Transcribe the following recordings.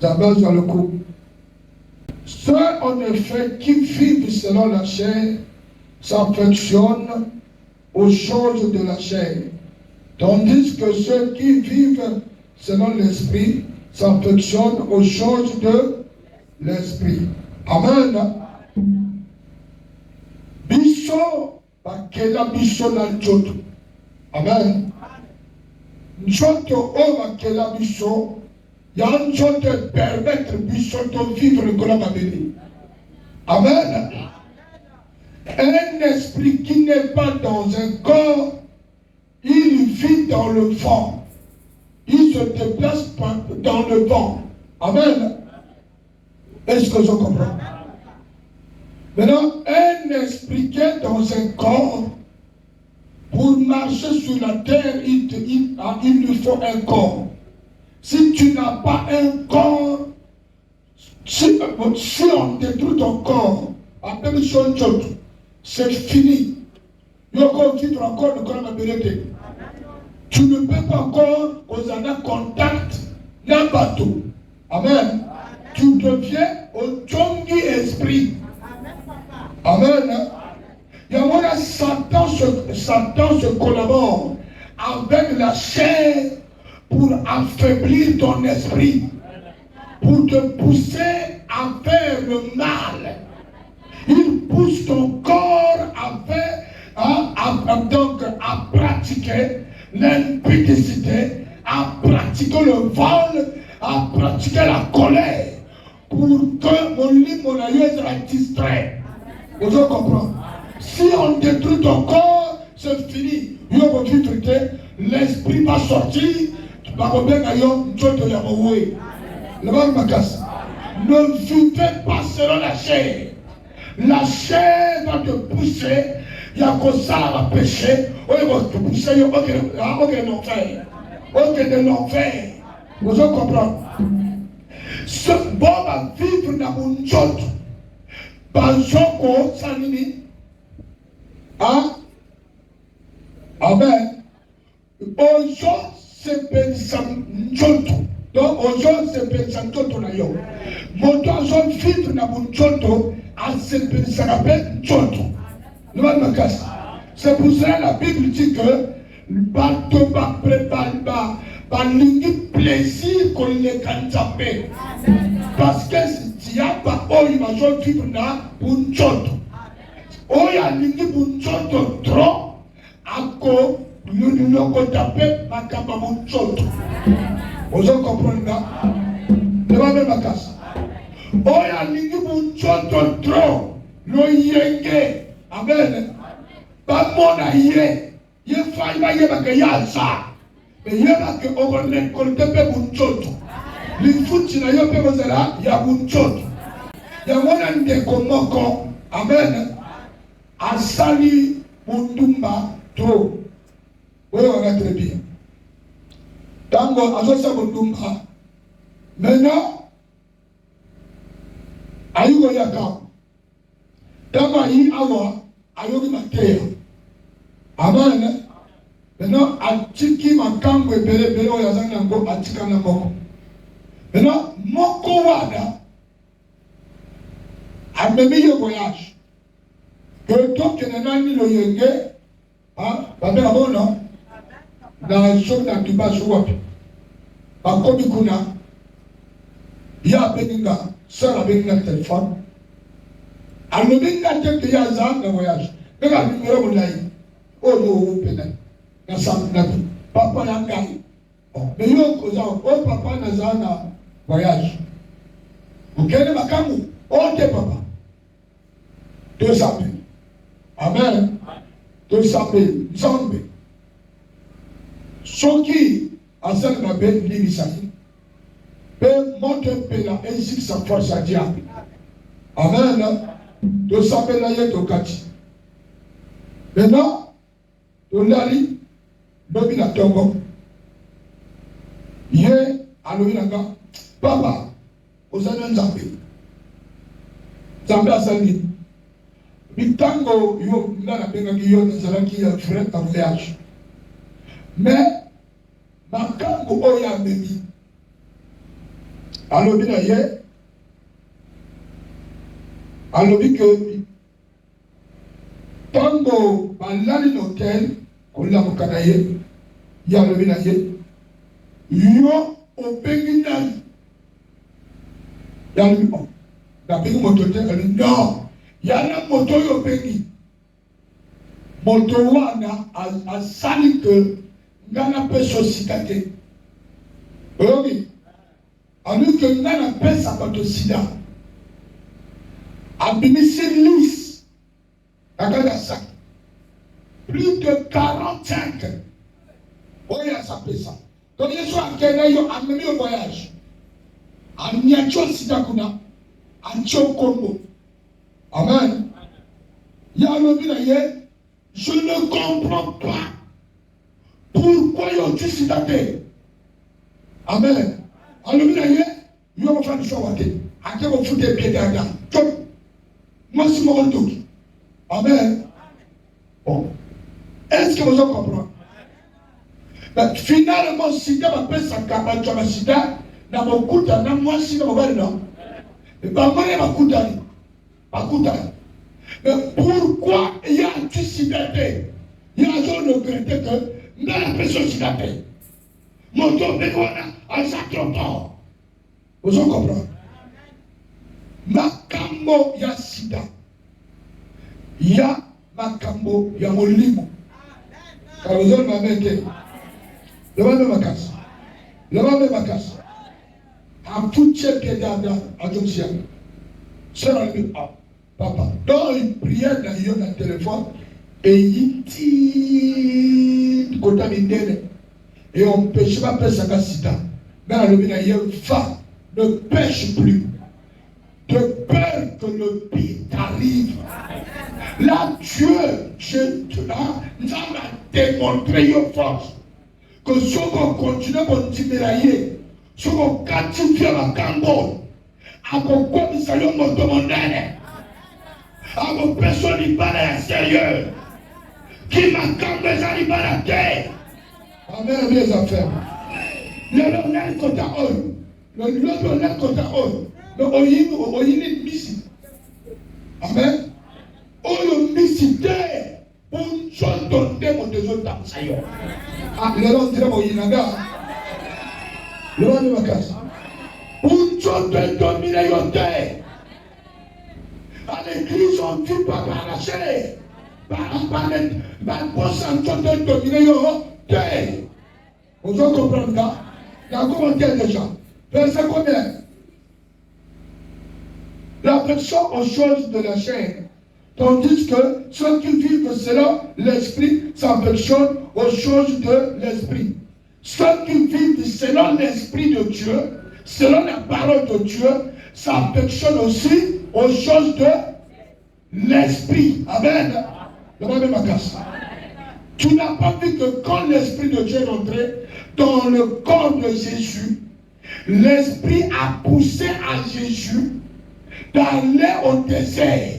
J'avais sur le coup. Ceux en effet qui vivent selon la chair s'affectionnent aux choses de la chair, tandis que ceux qui vivent selon l'esprit s'affectionnent aux choses de l'esprit. Amen. Biso bakela biso na njoto. Amen. Njoto o bakela biso ya njoto permettre biso de vivre le colombe béni. Amen. Un esprit qui n'est pas dans un corps, il vit dans le vent. Il se déplace dans le vent. Amen. Est-ce que je comprends? Maintenant, un esprit qui est dans un corps, pour marcher sur la terre, il lui faut un corps. Si tu n'as pas un corps, si on détruit ton corps, appelle son job, c'est fini. Tu ne peux pas encore avoir contact d'un bateau. Amen. Tu deviens au Tchongi esprit. Amen. Satan se collabore avec la chair pour affaiblir ton esprit, pour te pousser à faire le mal. Il pousse ton corps à pratiquer l'impudicité, à pratiquer le vol, à pratiquer la colère, pour que mon lit, mon aïeux sera distrait. Vous comprenez? Si on détruit ton corps, c'est fini. L'esprit va sortir. Ne vivez pas selon la chair. La chair va te pousser. Il y a que ça va pécher. Il va te pousser. Il va te l'enfer. Vous comprenez? Ce bon va vivre dans mon job. Banjoko sanini. Hein? Amen. Ojo se pensam njoto. Donc ojo se pensam njoto na yo. Moto ojo vivre na njoto a se pensam njoto. C'est pour cela la Bible dit que bato ba prépare balingi plaisir qu'on les cantape. Parce que si y a pas oyo bajo vivre na njoto. Oya lingi njoto trop ako l'union tape makamba njoto. Vous comprenez? Ne va même pas ça. Oya lingi njoto trop lo yenge. Amen. Pas mon aïe. Il faut y aller avec Yalsa. Mais il y a que on ne connaît pas njoto. Les foot na yo pe bozala ya njoto. Ya mona ndeko moko. Amen. Asali Mundumba trop. Oui, on va très bien. Tango Asosa Mundumba. Maintenant, Ayugo Yaka. Tango Ayi Awa, Ayogi Matea. Amen. Maintenant, Atiki Makambo et Bele Oyazango, Atika Namoko. Maintenant, Moko Wada a même eu voyage. Que toi qui n'as pas mis le yenge, hein, pas bon non, dans le show dans du bas joueur, par contre kuna, il y a Beninga, seul avec un téléphone, à le Beninga tel que y a un voyage, mais la numéro de l'aïe, oh non, pénal, dans sa nabi, papa n'a gagné, mais yo causant, oh papa n'a un voyage, vous connaissez ma camou, oh t'es papa, 200 000. Amen. De s'appeler Zambé. Soki, à celle de la bête, l'Imisani. Peut monter Pela, ainsi que sa force à diable. Amen. De s'appeler la yette au Kati. Maintenant, de l'ali, l'obi la tongo. Yé, à l'obi la gars. Papa, aux années Zambé. Zambé à Zambé. Bitango yo ndana benga kiyo nazalaki ya frère en voyage. Mais makambo oya memi. alobi na ye alobi que tango balali n'hôtel kolamuka na ye ye alobi na ye yo obengi nani ye alobi bon nabengi moto te alobi non yana moto oyo obengi moto wana asali ke nga napesa sida te oyoki alobi ke nga napesa bato sida abimisi lise nakati ya sak plus de 45 oyo asapesa donc yesu akende yo amemi yo voyage aniaki yo sida kuna anti yo nkombo amen ye alobi na ye je ne comprends pas pourquoi yo ti sida te amen alobi na ye yo kofana so wa te ake kofute pied dada top mwasi moko ndoki amen bon est-ce que vous comprenez? Finalement sida bapesaka bato ya basida na mokuta na mwasi na mobali na bango nde bakutani mais pourquoi ya ti sida te ye azoregrete ke nga napesa sida te moto mbeki wana aza trompeur ozo comprendre makambo ya sida ya makambo ya molimo kalozoli mabe te levame makasi afutie pied dada ajosia sera lui papa dans une prière na yo na téléphone eyiti kota mindele et on pêche pas pesaka sida mais alobi na ye va ne pêche plus de peur que le pire t'arrive. Là Dieu te l'a démontré une force que si on continue à continuer si on continue à cambo à quoi nous allons nous demander à vos personnes qui parlent à l'extérieur qui m'a cambo à la terre amen mes affaires le l'honneur contre eux le l'honneur contre eux le oyini misi amen oyo misi te unchondo ndemo tezotamisa yo lelo ndira moyinanga lelo ni makasi unchondo edomine yo te à l'église on dit pas arracher par pourcentage edomine yo te vous en comprenez ça dans commentaire déjà verset combien l'affection aux choses de la chair. Tandis que ceux qui vivent selon l'esprit s'affectionnent aux choses de l'esprit. Ceux qui vivent selon l'esprit de Dieu, selon la parole de Dieu, s'affectionnent aussi aux choses de l'esprit. Amen. Tu n'as pas vu que quand l'esprit de Dieu est rentré dans le corps de Jésus, l'esprit a poussé à Jésus d'aller au désert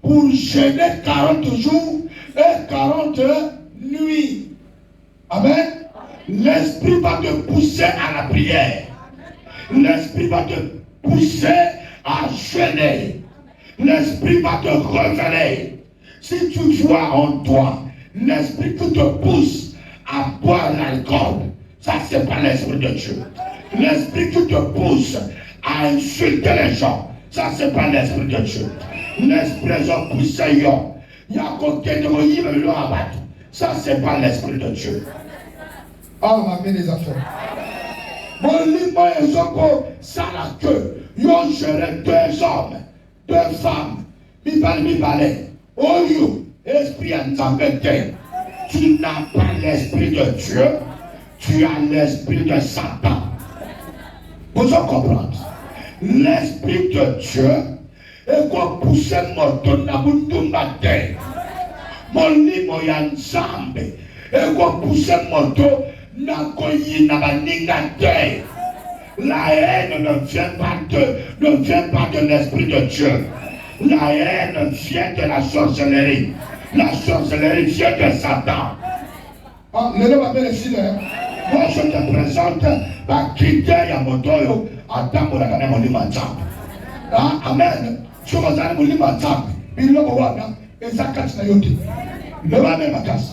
pour jeûner 40 jours et 40 nuits. Amen. L'esprit va te pousser à la prière. L'esprit va te pousser à jeûner. L'esprit va te révéler. Si tu vois en toi l'esprit qui te pousse à boire l'alcool, ça c'est pas l'esprit de Dieu. L'esprit qui te pousse à insulter les gens, ça c'est pas l'esprit de Dieu. L'esprit de poussé, il y a côté de le abattre. Ça c'est pas l'esprit de Dieu. Ah, amen les affaires. Mon livre est encore ça la queue. Yo géré 2 hommes, 2 femmes. Mi balé. Oh you, esprit en tu n'as pas l'esprit de Dieu, tu as l'esprit de Satan. Vous en comprenez? L'esprit de Dieu est quoi pousser mon ton abunduma terre. Mon limo yanzambe est quoi pousser mon ton nakoyi nabaninga terre. La haine ne vient pas de l'esprit de Dieu. La haine vient de la sorcellerie. La sorcellerie vient de Satan. Moi je te présente ma quitter Yamotoyo atambola kana molima nzambe. Amen. So bazali molima nzambe biloko wana eza kati na yo te. Leba me makasi.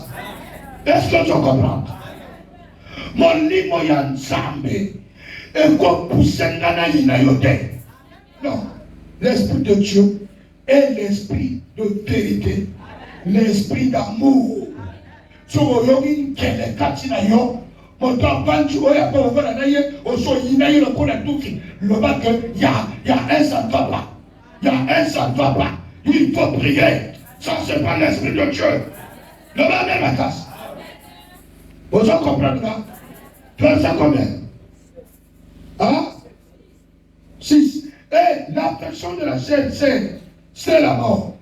Est-ce que tu comprends? Molimo ya nzambe ekopousse ngana ina yo te. Non. L'esprit de Dieu est l'esprit de vérité, l'esprit d'amour. So yogi kele kati na yo. Mon temps bantu oya pa overa na ye oso yina ye le kona tuki. Le bas que y a un ça ne va pas. Il y a un ça ne va pas. Il faut prier. Ça c'est pas l'esprit de Dieu. Le bas même à casse. Vous en comprenez là? Verset combien? 6. Et l'affection de la chair, c'est la mort.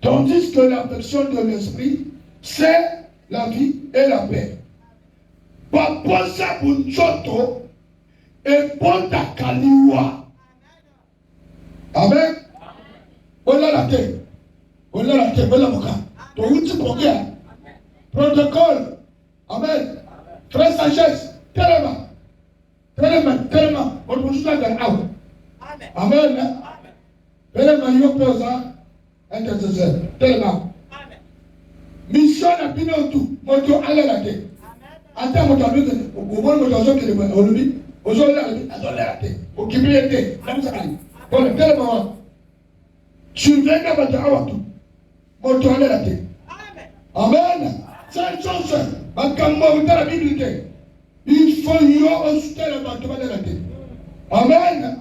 Tandis que l'affection de l'esprit, c'est la vie et la paix. Papa Sabunchoto et Ponta Kaliwa. Amen. Voilà la terre. Voilà la terre. Voilà mon cas. Ton outil progrès. Protocole. Amen. Très sagesse. Tellement. On peut juste aller out. Amen. Tellement, il y a personne. Intercesseur. Tellement. Mission à Pinotou. Moto aller la terre. Attends, mon tableau, au moins, mon tableau, qui est au lobby, aux autres, au Kibriété, pour le tellement. Tu viens à Batawatu. Mon toilette la terre. Amen. C'est une chose. Quand la Bible, il faut y aussi la bâtiment de la terre. Amen.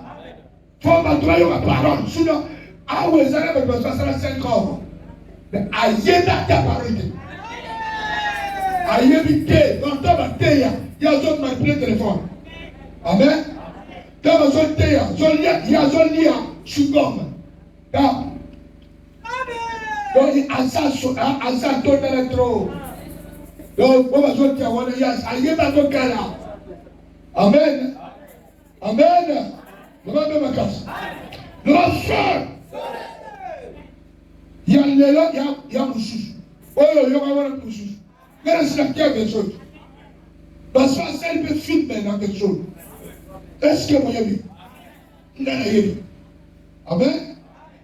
Il faut bâtir la parole. Sinon, à où est-ce que vous avez 5 ans? Mais aïe, ta parole. Aïe, vite, dans ta bataille, il y a d'autres manipulés téléphone. Amen. Dans ma zone, il y a zone lia, chugom. Donc, il y a ça, tout électro. Donc, on va jouer à Wanayas, aïe, ma gokala. Amen. Amen. Nous allons ma casse. Nous allons faire. Il y a le là, il y a Moussous. Oh, il y a Moussous. Mais c'est quelque chose. Parce que ça, il peut filmer dans quelque chose. Est-ce que vous avez vu? Non, il y a vu. Amen.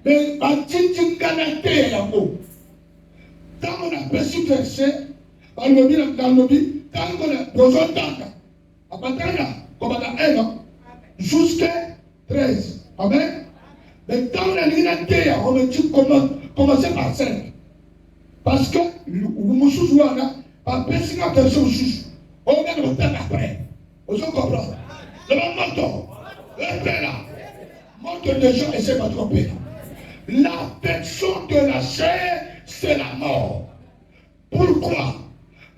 Mais, ma petite ganate, là, quand on a perçu verset, dans le lobby, quand on a besoin d'entendre, à partir de là, comme on a 1 an, jusqu'à 13. Amen. Mais quand on a l'unité, on me dit commencer par 5. Parce que, vous par personne à personne, on vient de temps après. Vous comprenez? Le moto, le là, moto de gens essaient de me tromper. L'affection de la chair, c'est la mort. Pourquoi?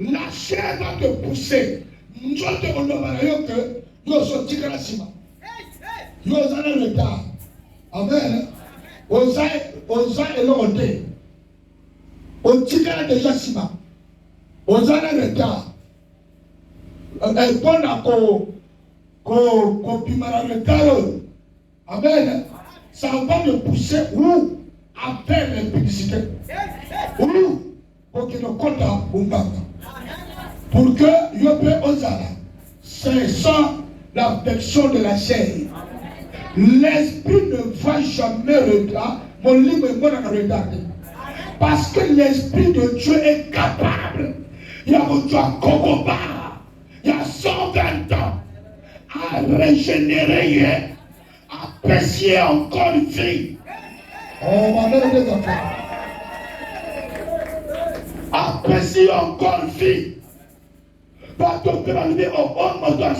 La chair va te pousser. Nous sommes que nous sommes tirés à la ciment. Nous sommes en retard. Amen. Osa et l'onté. On tire déjà ciment. Osa en retard. Et bon qu'on pimara le retard. Amen. Ça va me pousser où à faire l'impudicité. Où pour que nous comptons pour que yo peut osala. C'est ça l'affection de la chair. L'esprit ne va jamais regarder. Mon livre est bon à regarder. Parce que l'esprit de Dieu est capable. Il y a mon Dieu à Kokoba. Il y a 120 ans à régénérer, à apprécier encore une vie. On va mettre des enfants. Apprécier encore une vie. Pas tout peut arriver au homme de la.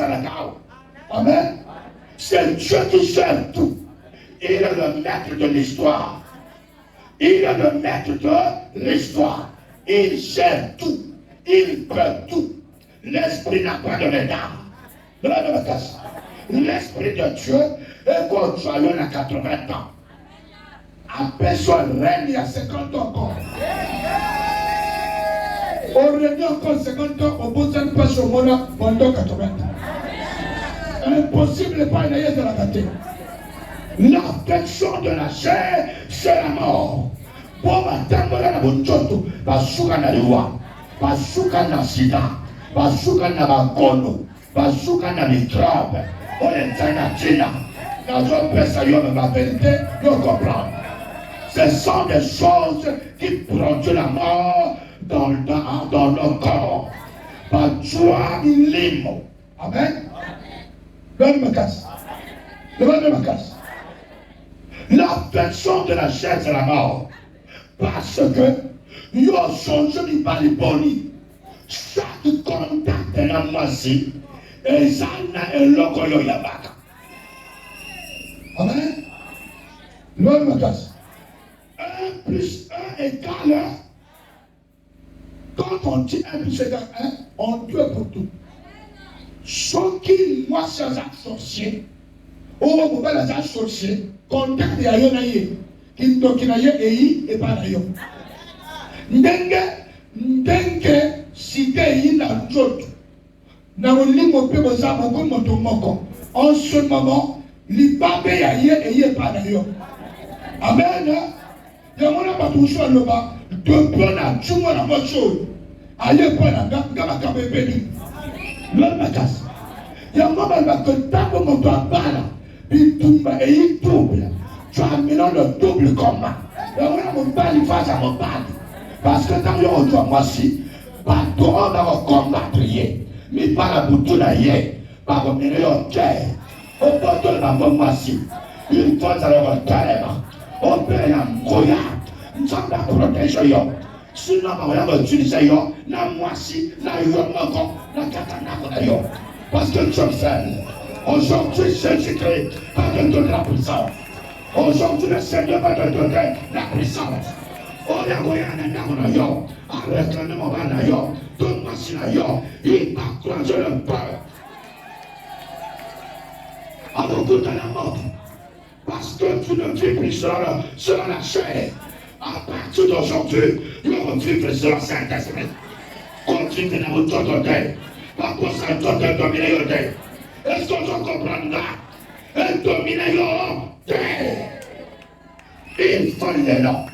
Amen. C'est Dieu qui gère tout. Il est le maître de l'histoire. Il est le maître de l'histoire. Il gère tout. Il peut tout. L'esprit n'a pas de retard. L'esprit de Dieu est contrôlé à 80 ans. Après son règne, il y a 50 ans encore. On règne encore 50 ans, on ne peut pas sur mon pendant 80 ans. Impossible pas une de la gâter. L'affection de la chair, c'est la mort. Pour m'attendre à la bonne chose, pas souka na liwa, pas souka na sida, pas souka na bakono, pas souka na microbe. On est un dans un personne, ma vérité, je comprends. Ce sont des choses qui produisent la mort dans nos corps. Par joie, limo. Amen. Donne ma casse. Donne ma casse. L'affection de la chair, c'est la mort. Parce que, yo songe ni bali boni. Chaque contact de la moisi, et ça n'a un logo yo yabaka. Amen. Donne ma casse. 1 plus 1 égale. Quand on dit 1 plus 1 égale 1, on doit pour tout. Ce qui, moi, c'est un sorcier. Ou on peut pas les associer. Contact de Ayon Aye. Qui ne et pas d'ailleurs. Ndenge, si tu es dans l'autre. Dans le lit, on peut vous avoir beaucoup. En ce moment, l'Ibabe et pas d'ailleurs. Amen. Il y a un pas tout seul là-bas. Deux points à tout le monde à votre chose. Aïe, point à gama béni. L'homme ma casse. Il y a un moment que tant que mon doigt balle, il tombe et il double. Tu as mis dans le double combat. Il y a un moment mon balle face à mon balle. Parce que dans le retour, moi aussi, pas trop dans le combat prier. Mais pas la bouton d'ailleurs. Pas comme il est en terre. Au bord de la moi aussi. Une fois dans le calme. On peut la mourir. Nous sommes la protection. Sinon, on va utiliser yo. La moitié, la yomoko, la katana yo. Parce que nous sommes seuls. Aujourd'hui, Jésus-Christ va te donner la puissance. Aujourd'hui, le Seigneur va te donner la puissance. On y a un yo. Avec le nom de yo. Donne-moi si la yo. Il va croiser le peur. Alors, goûte à la mort. Parce que tu ne vis plus sur la chair. À partir d'aujourd'hui, tu vas vivre sur le Saint-Esprit. Continue dans votre côté. Pas pour ça, tu dois dominer le terre. Est-ce que tu comprends là? Et dominer le terre. Il faut le nom.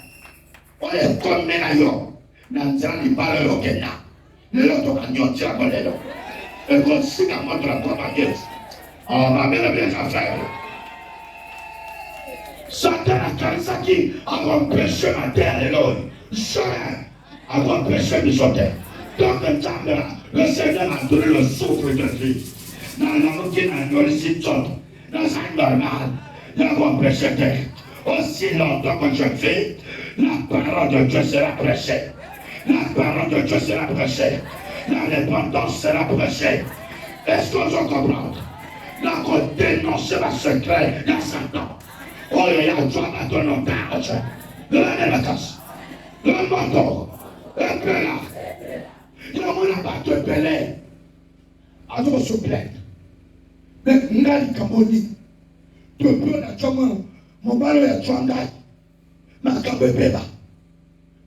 On est comme Ménayo. Nanzani parle le Kenya. Le lot de l'agneau tire à côté. Et qu'on signe à moi de la propagande. On va bien faire. Satan a caressé qui a empêché ma terre et l'eau. Jamais a empêché mes terre. Donc, le Seigneur a donné le souffle de vie. Dans la routine, dans le site, dans un normal, il a empêché terre. Aussi longtemps que je vis, la parole de Dieu sera prêchée. La parole de Dieu sera prêchée. La dépendance sera prêchée. Est-ce que je comprends? Là, qu'on dénonce la secret, il y a Satan. Oh, il y a un joie à ton otage. Le vacances. Le manteau. Le pela. Il y a un abattu de pelé. Alors, se plaît. Mais, Ngali Kamoni. Tu peux la chambre. Mon ballon est Tchangay. Ma cabe beba.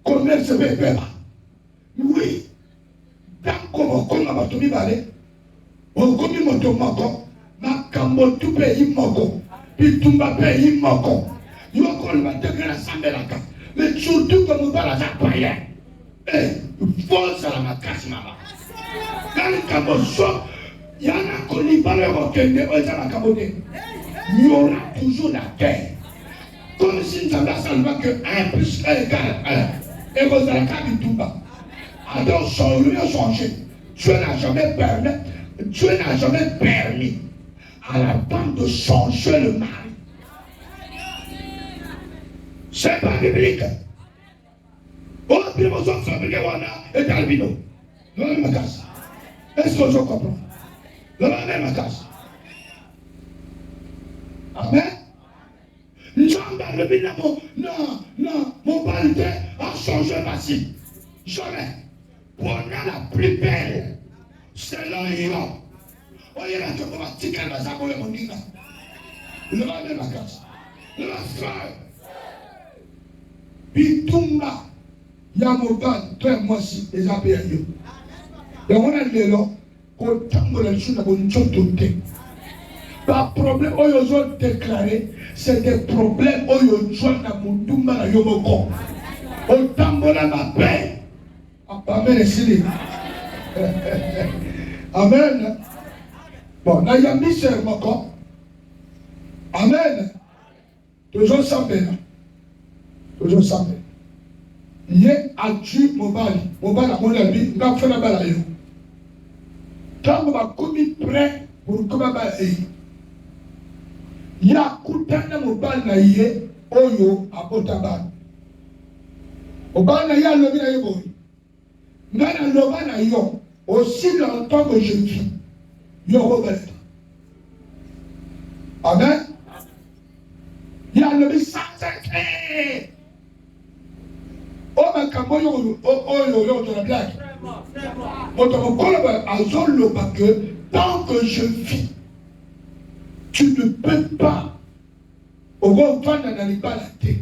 Commerce beba. Oui. D'accord, comme on va tout balai. On commis mon tomaco. Ma cambo tout pays moco. Pitumba pays moko. Yo kon va te la sambelaka. Mais surtout comme on va la païen. Eh, force à la casse mama. Quand le cabosso, il y en a connu par le roquette, on va la caboter. Il y aura toujours la guerre. Comme si nous avions seulement que 1 plus 1 égale 1. Et vous allez faire du tout bas. Attention, lui a changé. Dieu n'a jamais permis à la femme de changer le mari. C'est pas biblique. Oh, puis vous autres, fabriquez Wana et Albino. Le même casse. Est-ce que je comprends? Le même casse. Amen. Non, mon balde a changé ma vie. Jamais. Pour la plus belle, c'est l'oignon. Oye la que va tirer la zabo et mon nina. Le va de la casse. Le va faire. Bitumba. Yamoban, toi moi si, les appels. Et on a dit là, qu'on tombe la chute à bon chototé. Pas problème, ils ont déclaré, c'est des problèmes, ils ont joué à mon dumba à Yomoko. On tombe la ma paix. Amen, c'est Amen. Bon, là, il y a mis sur mon corps. Amen. Toujours samedi. Toujours samedi. Yé a tué Mobali. Mobali a mon ami. Il a fait la balle. Quand on va commis prêt pour comment balle. Il y a Koutana Mobali na yé. Oyo a Botaban. Mobali na yé a levé na yé boy. Nana loba na yo. Aussi longtemps que je vis. Yo Robert. Amen. Il y a levé sans arrêt. Oh, ma campagne, de la blague. Tant que je vis, tu ne peux pas. Au revoir, dans la balade.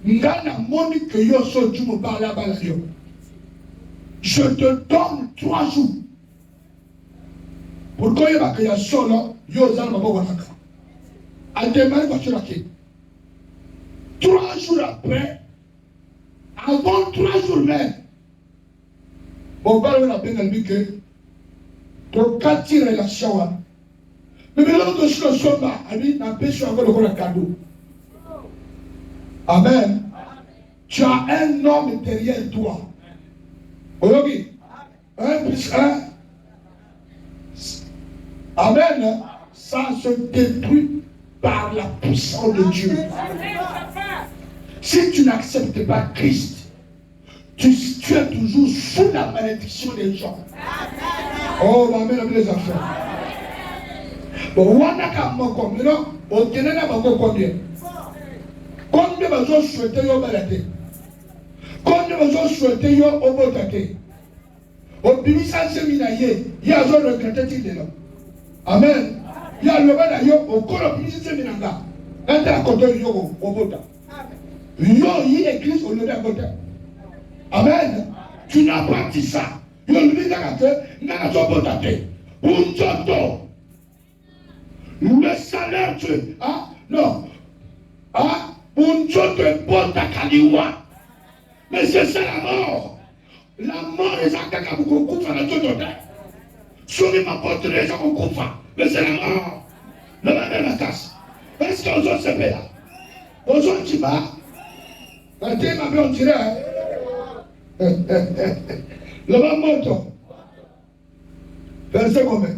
Ngana moni que yo so tu me parles à balade. Je te donne 3 jours. Pourquoi il y a que ya solo, yo zan mabo wanaka. Al démarrer voiture à 3 jours après. Avant 3 jours même, mon père m'a dit que ton quartier est la chawa. Mais maintenant que je suis au sommet, il n'a pas pu avoir le cadeau. Amen. Tu as un homme derrière toi. Oui, 1 plus 1. Amen. Ça se détruit par la puissance de Dieu. Si tu n'acceptes pas Christ, tu es toujours sous la malédiction des gens. Oh, ma mère, les affaires. Bon, on a qu'à me comprendre. On tenait à me comprendre. Combien de gens souhaitaient yo balader? Combien de gens souhaitaient yo obotate? Au bimi sans séminaire, il y a un regretté de là. Amen. Il y a le bas yo au corps bimi sans séminaire. Quand la côté yo obota. Yo y église au lieu d'un côté. Amen. Tu n'as pas dit ça. Yo lui dit que n'a pas obotate. Unjoto. Le salaire tu non. Unjoto est bon ta kaliwa. Mais c'est ça la mort. La mort est à Kakabukufa, la Totote. Sur ma porte, les gens ont Kufa. Mais c'est la mort. Le même la casse. Est-ce qu'on se fait là? On se dit pas. La thème a bien tiré. Le même montant. Verset combien?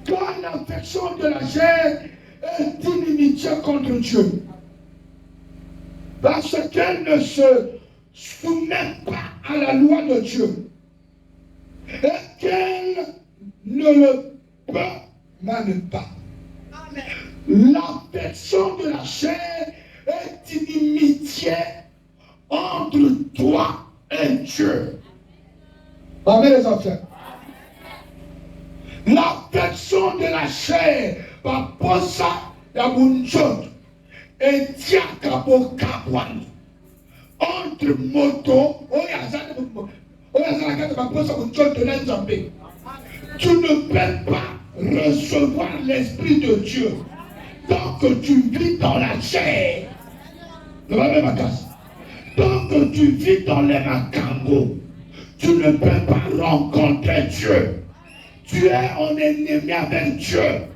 Quand l'affection de la chair est inimitié contre Dieu. Parce qu'elle ne se soumet pas à la loi de Dieu. Et qu'elle ne le peut même pas. L'affection de la chair est inimitié entre toi et Dieu. Amen les enfants. L'affection de la chair, par posa ya bunchot, et tiaka po kapwan. Entre moto, tu ne peux pas recevoir l'Esprit de Dieu tant que tu vis dans la chair. Tant que tu vis dans les macambos, tu ne peux pas rencontrer Dieu. Tu es un ennemi avec Dieu.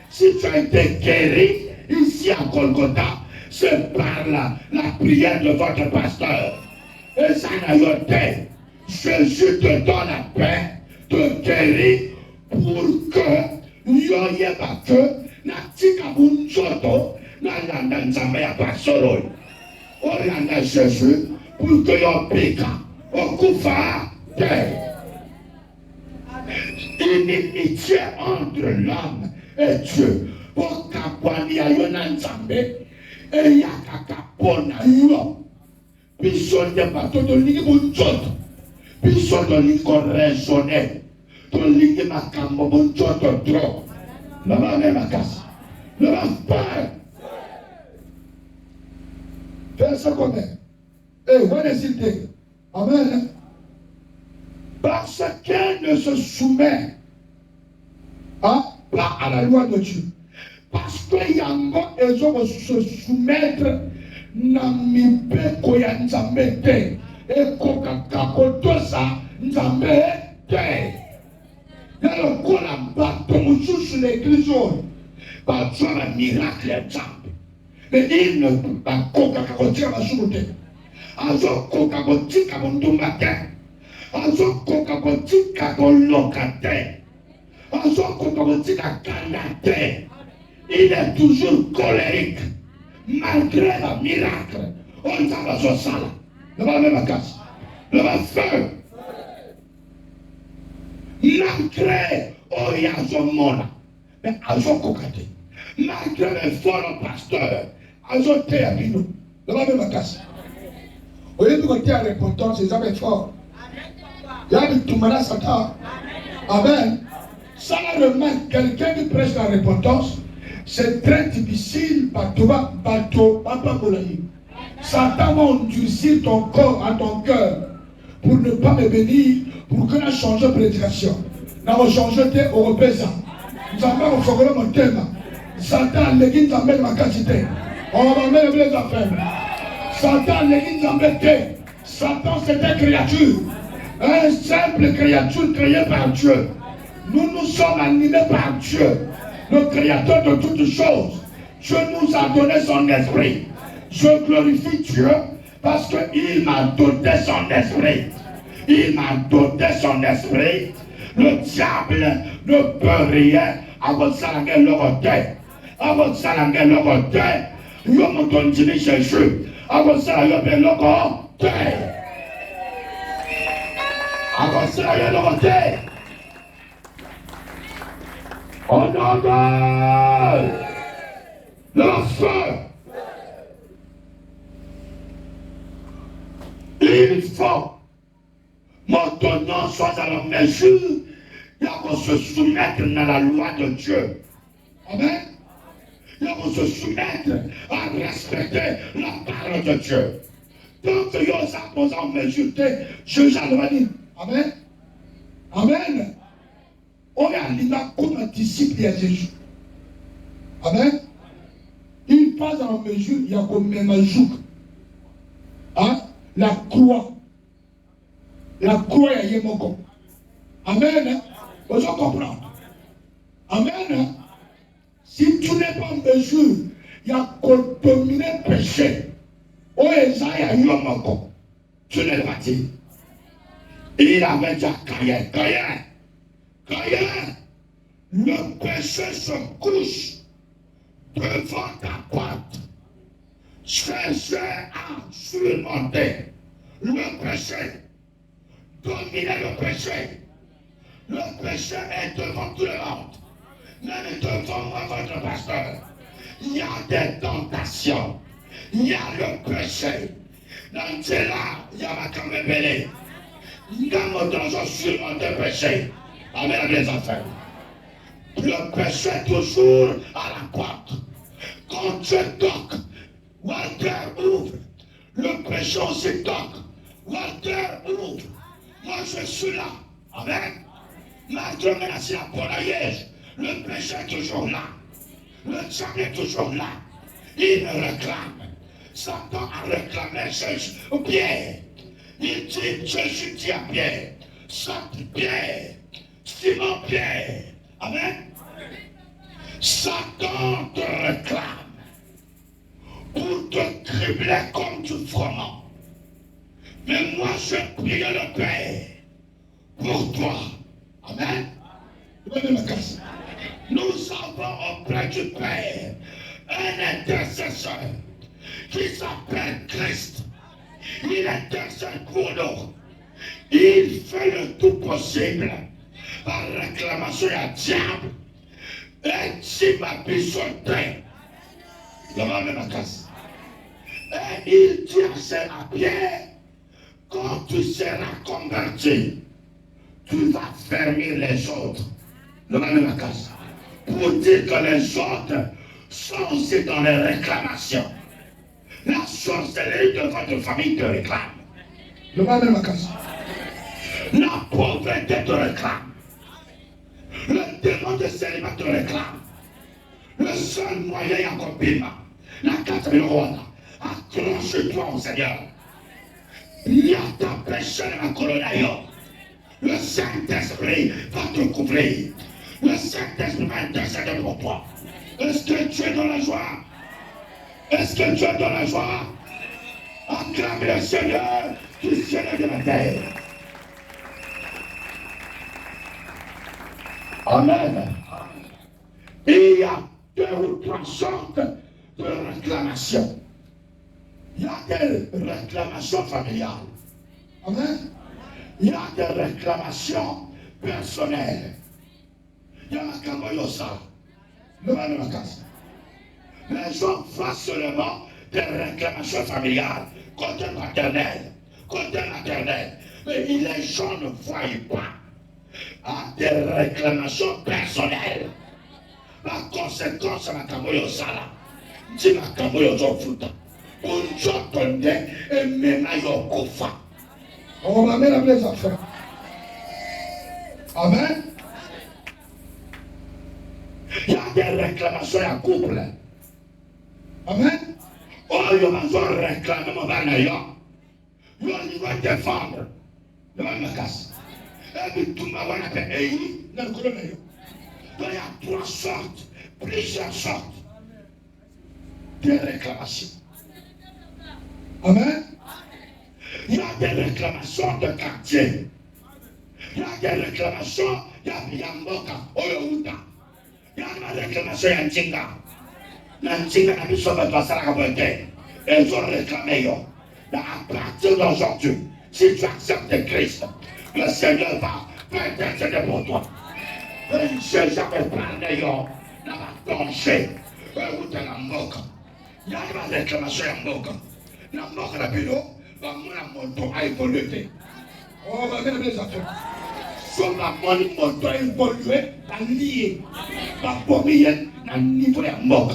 Si tu as été guéri ici à Golgotha, c'est par la prière de votre pasteur. Et ça n'a été. Jésus te donne la paix, te guérit pour que yoye bake na tika bunchoto na landa nzambe ya pasoro. Oranda Jésus pour que yon pika okufa te. Inimitié entre l'homme et Dieu. Pour qu'akwani ayo na nzambe et yakaka pona yo. Bison de bateau de l'île bunchoto. Bison de l'île qu'on raisonnait. De l'île makambo bunchoto trop. La maman ma casse. Le père. Fais ça comme et où est-il? Amen. Parce qu'elle ne se soumet pas à la loi de Dieu. Parce que yango ezo se soumettre na mipe koya nzambe te. Et kokaka kotosa nzambe te. Il y a le coup là-bas, ton jour sur l'église, par Dieu, un miracle est simple. Mais il ne peut pas dire à la journée. Azo kokabotika bondumbate. Azo kokabotika bolokate. Azo kokabotika kanate. Il est toujours colérique. Malgré le miracle. On s'en va sur ça là. Le va même à casse. Le va feu. Malgré il y a son monde. Mais azo kokate. Malgré les folles pasteurs. Azo te abino. Le va même à casse. Au lieu de côté à répondance, c'est jamais fort. Il y a du Toumana Satan. Amen. Ça la remarque, quelqu'un qui prêche la repentance, c'est très difficile. Satan va endurcir ton corps à ton cœur pour ne pas me bénir, pour que nous changions de prédication. Nous allons changer de représentant. Nous allons faire mon thème. Satan, l'église amène ma quantité. On va mettre les affaires. Satan, l'église embêtée. Satan, c'est une créature. Une simple créature créée par Dieu. Nous sommes animés par Dieu, le créateur de toutes choses. Dieu nous a donné son esprit. Je glorifie Dieu parce qu'il m'a doté son esprit. Il m'a doté son esprit. Le diable ne peut rien à votre salaire le retard. À votre salaire le retard. Yo mon don dit Jésus. Avant ça, il y a bien le côté. Avant ça, il y a le côté. On entend le feu. Il faut maintenant soit à la mesure, il faut se soumettre dans la loi de Dieu. Amen. Il faut se soumettre à respecter la parole de Dieu. Donc, il y a ça en mesure de juger le dire. Amen. Amen. On est animé comme un disciple de Jésus. Amen. Il passe en mesure, il y a comme même un jour. Hein? La croix. La croix est Yémoko. Amen. Vous comprenez? Amen. Si tu n'es pas en mesure, il y a qu'on domine le péché. Oh, tu n'es pas dit. Il avait déjà Caïn. Le péché se couche devant ta porte. Cherchez à surmonter le péché. Dominer le péché. Le péché est devant tout le monde. Même devant moi, votre pasteur. Il y a des tentations. Il y a le péché. Dans cela, il y a ma camébélé. Dans mon donjon surmonter le péché. Amen, les enfants. Le péché est toujours à la porte. Quand Dieu toque, Walter ouvre. Le péché aussi toque. Walter ouvre. Moi je suis là. Amen. Malgré menacer la poulaillège, le péché est toujours là. Le diable est toujours là. Il me réclame. Satan a réclamé Jésus. Pierre. Il dit, Jésus dit à Pierre. Sainte Pierre. Simon Pierre. Amen. Satan te réclame pour te cribler comme du froment. Mais moi je prie le Père pour toi. Amen. Nous avons auprès du Père un intercesseur qui s'appelle Christ. Il intercède pour nous. Il fait le tout possible par réclamation à diable. Et si ma bichonnerie, il va même à casse. Et il dit à Pierre, quand tu seras converti, tu vas fermer les autres. Le même à casse. Pour dire que les autres sont aussi dans les réclamations. La sorcellerie de votre famille te réclame. Le même à casse. La pauvreté te réclame. Le démon de célibat te réclame. Le seul moyen d'accomplissement, la 4 roi, accroche-toi au Seigneur. Il y a ta péché de ma colonne. Le Saint-Esprit va te couvrir. Le Saint-Esprit va intercéder pour toi. Est-ce que tu es dans la joie? Est-ce que tu es dans la joie? Acclame le Seigneur du ciel et de la terre. Amen. Il y a 2 ou 3 sortes de réclamations. Il y a des réclamations familiales. Amen. Il y a des réclamations personnelles. Il y a la camoyosa. Le mal de la casse. Les gens font seulement des réclamations familiales, côté paternel, côté maternel. Mais les gens ne voient pas à des réclamations personnelles. La conséquence de la camoyosa, c'est la camoyosa futa. On s'entendait et même à Yokofa. On va mettre les affaires. Amen. Il y a des réclamations à couple. Amen. Oh, il y a besoin de réclamer mon banayon. Il va défendre. Il va me casser. Et puis tout le monde va faire dans le colonel. Donc il y a 3 sortes, plusieurs sortes de réclamations. Amen. Il y a des réclamations de quartier. Il y a des réclamations, il y a Mboka, Oyouta. Il y a des réclamations, il y a Ntinga. Ntinga n'a plus sauvé toi, ça l'a raconté. Ils ont réclamé. À partir d'aujourd'hui, si tu acceptes Christ, le Seigneur va intercéder pour toi. Je n'ai jamais parlé, il va pencher. Oyouta la Mboka. Il y a des réclamations, il y a Mboka. La Mboka la Bilo. Mon moto a évolué. On va faire des affaires. Sur la moto a évolué, la liée, la première, la niveau de mort.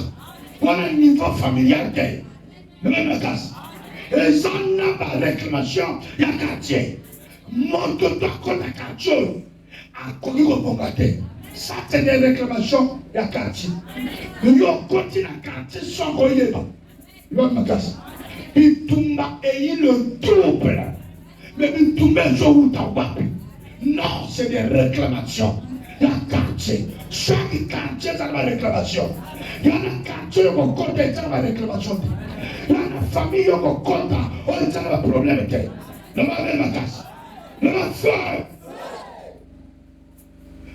On a un niveau familial. Le même cas. Et ça n'a pas de réclamation, il y a quartier. Moto doit connaître la quartier. À connu au bombarder. Ça, c'est des réclamations, il y a quartier. Nous continuons à quartier sans qu'on y ait pas. Le même cas. Bitumba et le trouble. Mais Bitumba est où t'as wapi. Non, c'est des réclamations. Il y a un quartier. Chaque quartier, ça a une réclamation. Il y a un quartier, on compte, ça a une réclamation. Il y a une famille, on compte, ça a un problème. Le mal de ma casse. Le mal fort.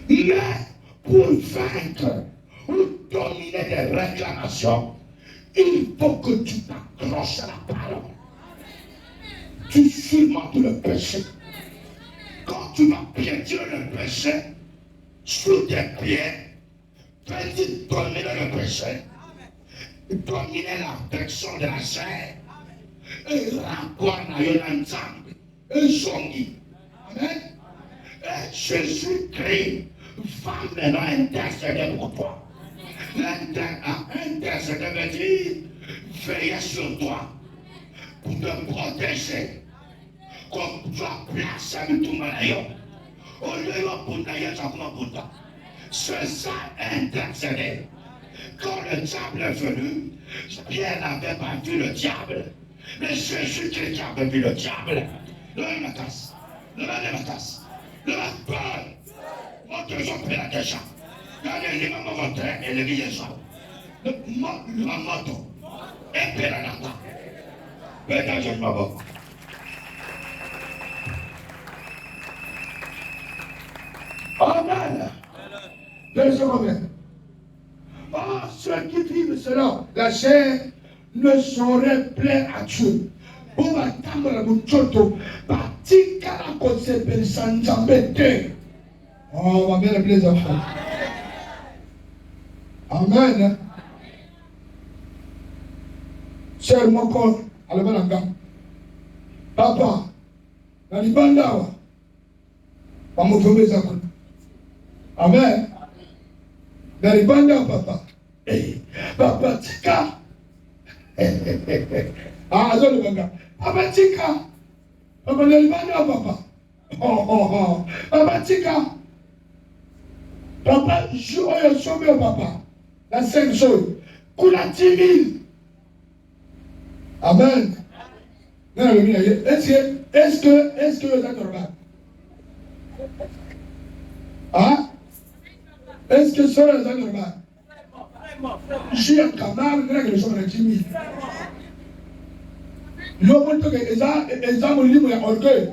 Mais pour vaincre ou dominer des réclamations, il faut que tu t'accroches à la parole. Tu surmontes le péché. Quand tu vas piétiner le péché, sous tes pieds, fais-tu dominer le péché, dominer l'affection de la chair, et rencontre ensemble, et songi. Amen. Et Jésus-Christ va maintenant intercéder pour toi. Intercéder veut dire veiller sur toi pour te protéger. Comme tu as placé avec tout le monde. Au lieu de pour d'ailleurs, ça commence pour toi. C'est ça intercéder. Quand le diable est venu, Pierre n'avait pas vu le diable. Mais Jésus-Christ avait vu le diable. Le même casse. Le même casse. Le même peur. Moi, je suis prêt à déjà. Regardez les mamans rentrées et les vieilles gens. Le moto. Et puis la nata. Peut-être je m'en vais. Amen. Désormais. Oh, ceux qui vivent cela, la chair ne saurait plaire à Dieu. On va attendre la mouchoto. Batika la concept sans jambete. Oh, on va bien appeler les enfants. Amen. Cher mon corps, à la balanga. Papa, la libandawa. Pas mon fameux zakon. Amen. La libandawa, papa. Papa, tika. Ah, je le banga. Papa, tika. Papa, la libandawa, papa. Oh. Papa, tika. Papa, je vais sauver papa. La seule chose. Kula 10 000. Amen. Est-ce que c'est normal? Hein? Est-ce que ça est normal? J'ai un camarade, il y a des choses dans 10 000. Il y a des gens qui ont orgueil.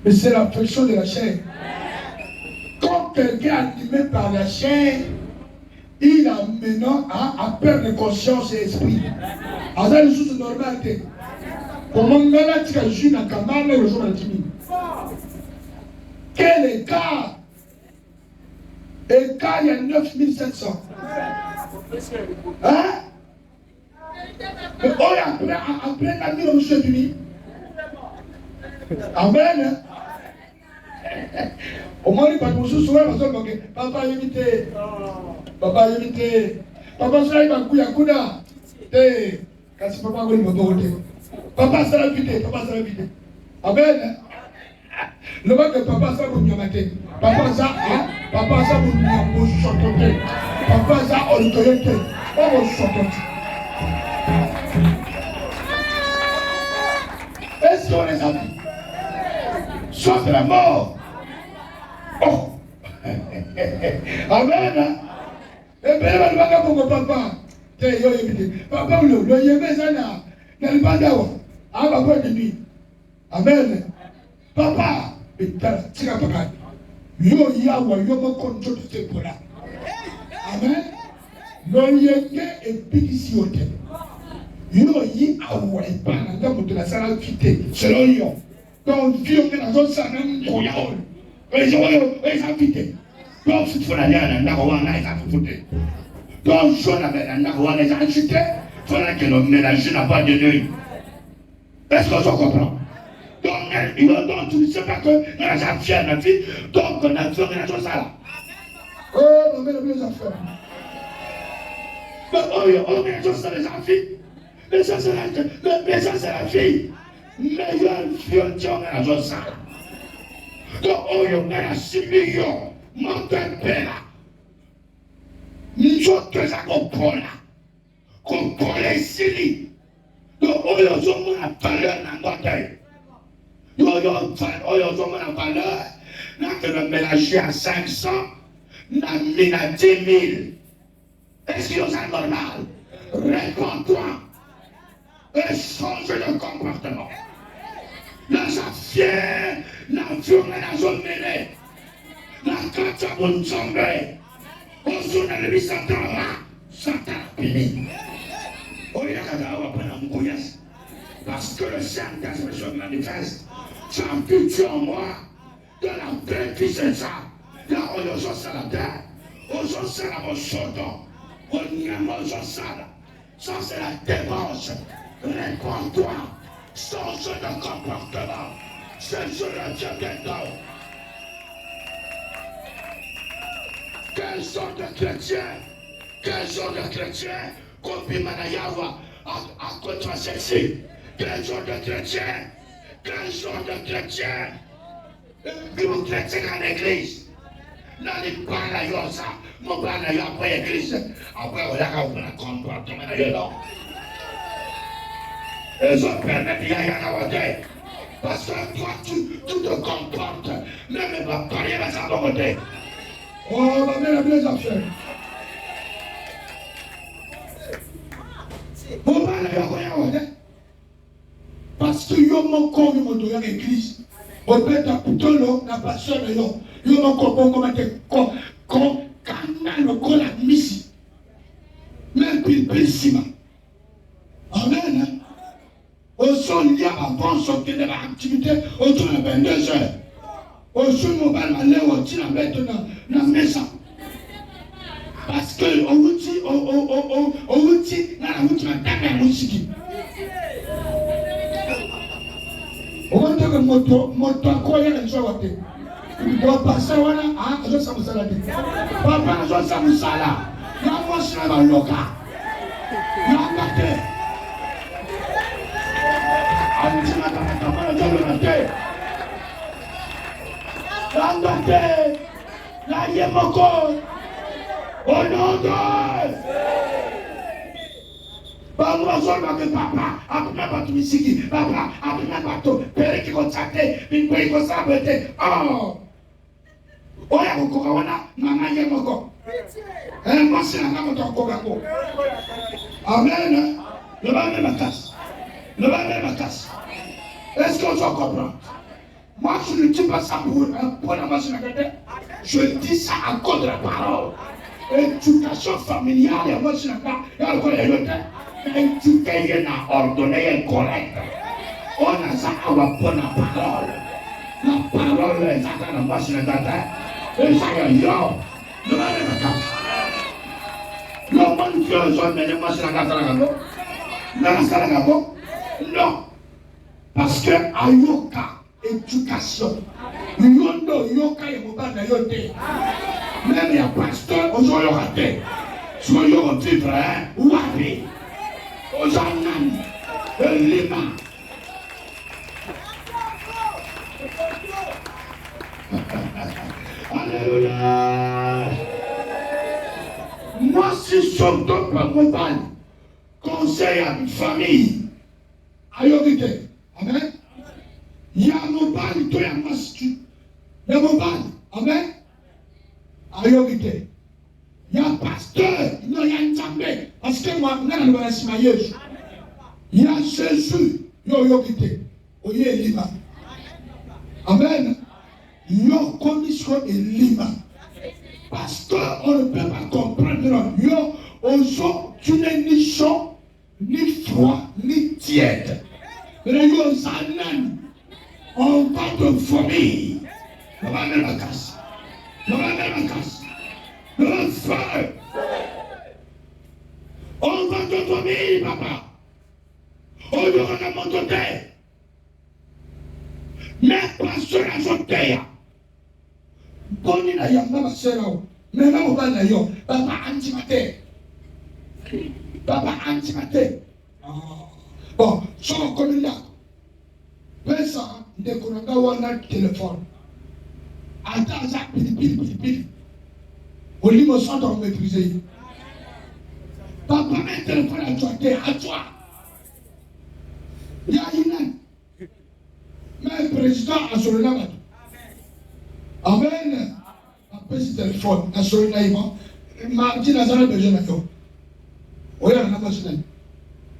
Mais c'est l'affection de la chair. Quand quelqu'un est animé par la chair, il a maintenant à perdre de conscience et esprit. À ça, les choses normales. Comment on a dit que je suis un camarade, les gens dans 10 000. Quel écart? Écart, il y a 9700. Hein? Mais après la vie, on se dit. Amen. Au moins, il va nous soutenir parce que papa imité. Papa imité. Papa, ça, il va couiller à Kouda. Quand papa va me voter. Papa, ça va vite. Papa, ça va vite. Amen. Le mec de papa, ça va nous mater. Papa, ça, papa, ça va nous chanter. Papa, ça, on te yete. On va chanter. Est-ce qu'on les a vus? Sauf la mort. Oh. Amen. Et bien, il va pour papa. Papa, le yémé, ça n'a pas d'avoir. Ah, papa, de nuit. Amen. Papa, tu n'as pas. Yo, yawa, yo, mon compte de ce pour-là. Amen. Le yémé est petit au thème. Yo, yi, awa, et pas, dans la salle fité, selon yo. Donc, vieux, on est dans un salon, on y a les invités. Donc, si tu fais la liane, on a les invités. Donc, je n'ai les invités. Il faudra que le ménage n'a pas de nuit. Est-ce que je comprends? Donc, tu ne sais pas que nous avons fait la vie. Donc, on a fait la chose là. Oh, on met les affaires. On met les choses dans les affaires. Mais ça, c'est la fille. Meilleur futur de la chose. Donc, on a la 6 millions. Mon père. Nous sommes que ça comprend là. Comprend les Syries. Donc, on a la valeur dans notre tête. On a la valeur. Nous avons mélangé à 500. Nous avons mis à 10 000. Est-ce que c'est normal? Réponds-toi. Et change de comportement. La fière, la violence, la zone mêlée, la carte à mon tombé. Au son de l'ennemi Satan, Satan a puni. Oh, il y a qu'à avoir un bouillasse. Parce que le Saint-Esprit se manifeste. C'est un futur en moi. De la paix qui c'est ça. Là, on est sur la terre. On est sur la mochonne. On est sur la. Ça, c'est la dépense. Réponds-toi, change de comportement, change de diabète. Quel genre de chrétien, copie Manayawa à contre celle-ci? Quel genre de chrétien, gros chrétien en église? Là, il parle à Yosa, mon parle à après l'église, après on a un comportement à Yosa. Les autres permettent de y aller à la tête. Parce que toi, tu te comportes. Même ma parler à sa volonté. Oh, on va mettre les affaires. On va aller à la tête. Parce que yo mon corps, yo mon doyen l'église. On peut être plutôt là, la passion de yo. Yo mon corps, comment te quand le corps la mise. Même plus ciment. Amen. Au son, il y a avant sortir de l'activité autour de 22 heures. Au son, on va aller au petit la mettre dans la maison. Parce que au outil, dans la route, on a un musique. On va dire que mon croyant les gens. Il doit passer à je sais où ça l'a dit. Papa, je sais où ça là. Il y a un moche dans le local. Il y a un matin. La Yemoko, au nom de Bamu bazoma ke papa, apuna batu misiki, papa, apuna batu, pere ki kontakte, pinpoi ko sabete. Oh! Oya kukoka wana, mama ye moko. Mwasi na kama tokoka ko. Amen. Le bas ma casse. Le bas ma casse. Est-ce qu'on s'en comprend? Moi, je ne dis pas ça pour la machine à côté. Je dis ça à cause de la parole. Éducation familiale, et moi, je n'ai pas. Éducation ordonnée correcte. On a ça à la bonne parole. La parole est à la machine à côté. Et ça y est, yo. Le bas ma casse. Le bon Dieu, je mets les machines à côté. Non. Parce que Ayoka, éducation. Yondo yoka yemobana yote. Même il y a pasteur, aux gens y aura été. Soit y aura vivre, wabi. Aux gens nan, lima. Alléluia. Moi, si je suis dans mon bail, conseil à une famille. Ayokite. Amen. Il y a mon bail, toi, il y a ma stu. Il y a mon bail. Amen. Ayokite. Il y a un pasteur. Non, il y a une jambe. Parce que moi, je ne sais pas si il y a Jésus. Ayokite. Oye lima. Amen. Yo commission et lima. Pasteur, on ne peut pas comprendre. Yo, ozo, tu n'es ni chaud, ni froid, ni tiède. Mais yo, zanan. On va te vomir. On va mettre la casse. On va mettre la casse. Le feu. On va te vomir, papa. On va te monter. Mais pas sur la journée. Boni na yamba basero. Mais là, on va na yo. Papa antimate. Papa antimate. Bon, sans comme là. Pesa. Nde kunanga wana téléphone. Attends ça, pili. Au niveau centre on maîtriser. Papa un téléphone à toi. Il y a une. Mais le président a son nom. Amen. Après ce téléphone, a son nom. Mardi Nazareth besoin de toi. Oya na machine.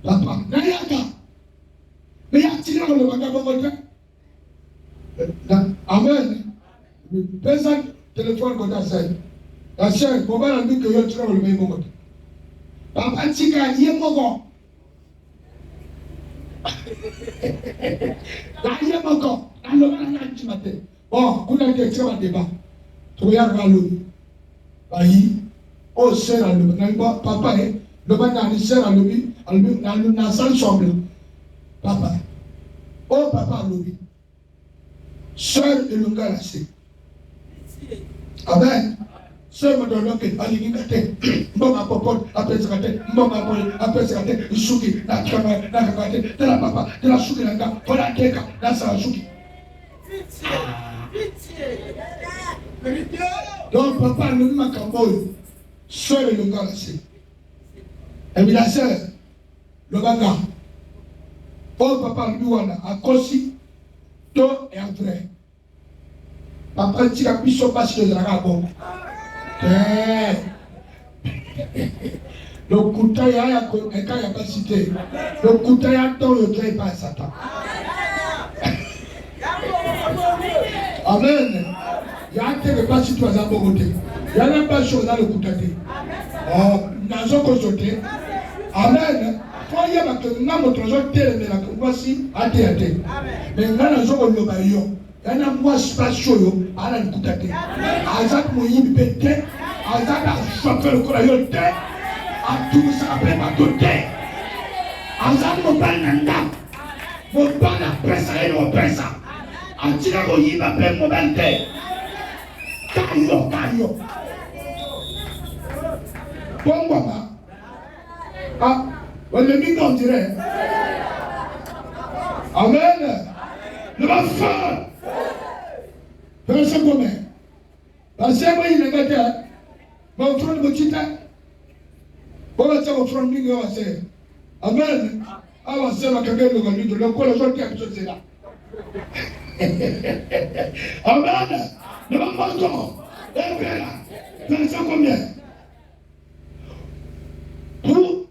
Papa, n'ayaka. Mais il y a tiré le bagage. Amen. Pesa téléphone qu'on a fait. La sœur, comment on a dit que yo tira le même moment. Papa tika yé mogo. La yé mogo. La loma na ntimate. Bon, kuna ke tira débat. To ya ga lo. Ayi. O sœur le na ba papa e. Le ba na ni sœur le na sans chambre. Papa. Oh papa le. Sœur et le gars là c'est. Amen. Sœur me donne que allez gâter. Bon ma popote après ça gâter. Bon ma popote après ça gâter. Souki la kama la gâter. De la papa de la souki la gâter. Voilà keka la ça souki. Donc papa le ma kamboy. Sœur et le gars là c'est. Et bien la sœur le gars. Oh papa lui voilà à Kosi. To et après. Papa tira biso parce que la bon. Le kuta ya eka ya basité. Le kuta ya to le gré pas Satan. Amen. Ya te le pas si tu as un bon côté. Ya n'a pas chose dans le kuta. Oh, nazo ko sote. Amen. Toi ya ba que na mo trozo tele mais la voici ate. Mais na nazo ko lo ba yo. Yana moi spatio yo ala nkutate azak moyibi pete azak a chauffeur ko yo te atu sa pe ma tote azak mo bananda mo bana presa e no presa atira ko yiba pe mo bante kayo bon mama ah wala mi on dirait amen le va Verset combien? Verset combien il est gâté? Mon frère me dit, bon, mon frère me dit, Amen. Ah, va se la caguer le quoi les gens qui habitent c'est là. Amen. Ne va pas encore. Et bien là. Verset combien? Pour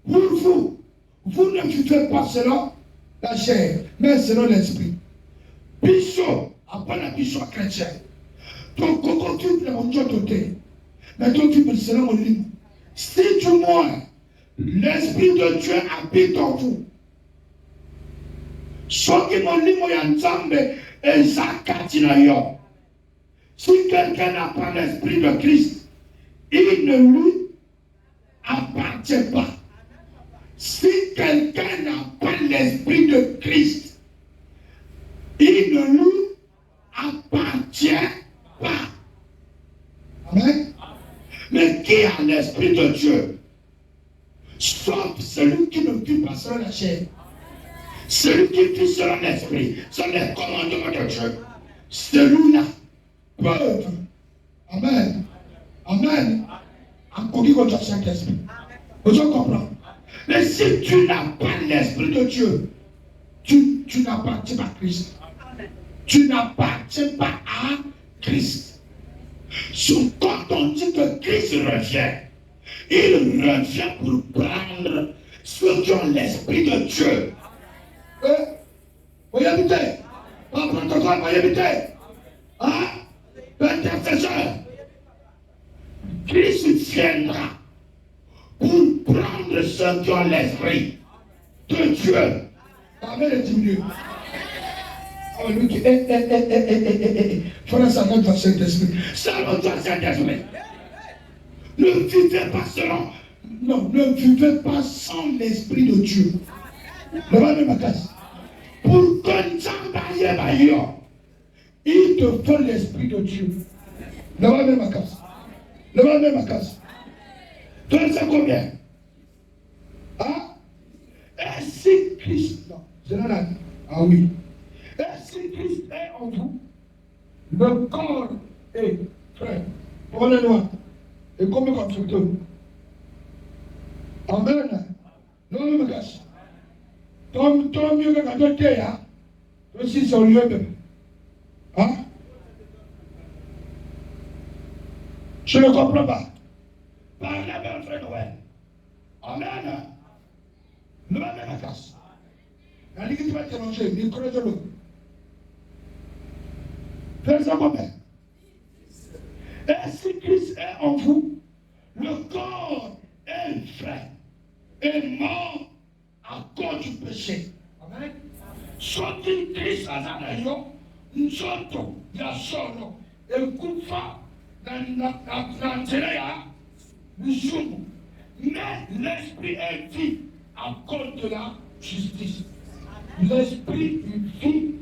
vous, vous ne vivez pas selon la chair, mais selon l'esprit. Bichot, après la bichot chrétien. Donc, quand tu fais mon Dieu doté, mais toi tu peux selon mon livre. Si du moins, l'esprit de Dieu habite en vous. Ce qui m'a dit, moi, et si quelqu'un n'a pas l'esprit de Christ, il ne lui appartient pas. Si quelqu'un n'a pas l'esprit de Christ, il ne lui appartient pas. Amen. Mais qui a l'esprit de Dieu? Sauf celui qui ne vit pas selon la chair. Celui qui vit selon l'esprit, selon les commandements de Dieu. Celui-là peut. Amen. Amen. Encore contre Saint-Esprit. Vous comprenez? Mais si tu n'as pas l'esprit de Dieu, tu n'appartiens pas à Christ. Tu n'appartiens pas à Christ. Quand on dit que Christ revient, il revient pour prendre ceux qui ont l'esprit de Dieu. Vous y habitez? Pas protocole, vous y habitez? Hein? L'intercesseur. Christ viendra pour prendre ceux qui ont l'esprit de Dieu. Amen et diminue. Frère, ça va dans Saint-Esprit. Ça va dans Saint-Esprit. Ne vivez pas selon. Non, ne vivez pas sans l'esprit de Dieu. Le va même à casse. Pour que il te faut l'esprit de Dieu. Le va même à casse. Le va même à casse. Verset combien? Ah? Et si Christ. Non, c'est là. Ah oui. Et si Christ est en vous, le corps est frère. Prenez-le. Et comme constructeur. Amen. Non, ne me cache. Tant mieux que quand tu es là, aussi sur le lieu. Hein? Je ne comprends pas. Par la même frère Noël. Amen. Ne va pas la casse. La ligue va te manger, il connaît de l'eau. Fais ça combien? Et si Christ est en vous, le corps est vrai et mort à cause du péché. Amen. Soit Christ a zanayo, nzoto ya sono, ekufa na nzela ya misumu. Mais l'esprit est vif à cause de la justice. L'esprit vit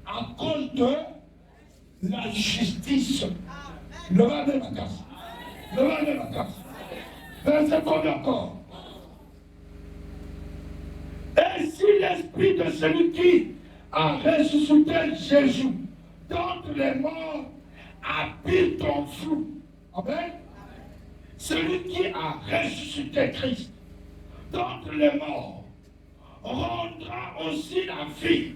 à cause de la justice. Le va de la casse. Le va de la casse. Verset combien encore? Et si l'esprit de celui qui a ressuscité Jésus d'entre les morts habite en vous. Amen. Celui qui a ressuscité Christ d'entre les morts rendra aussi la vie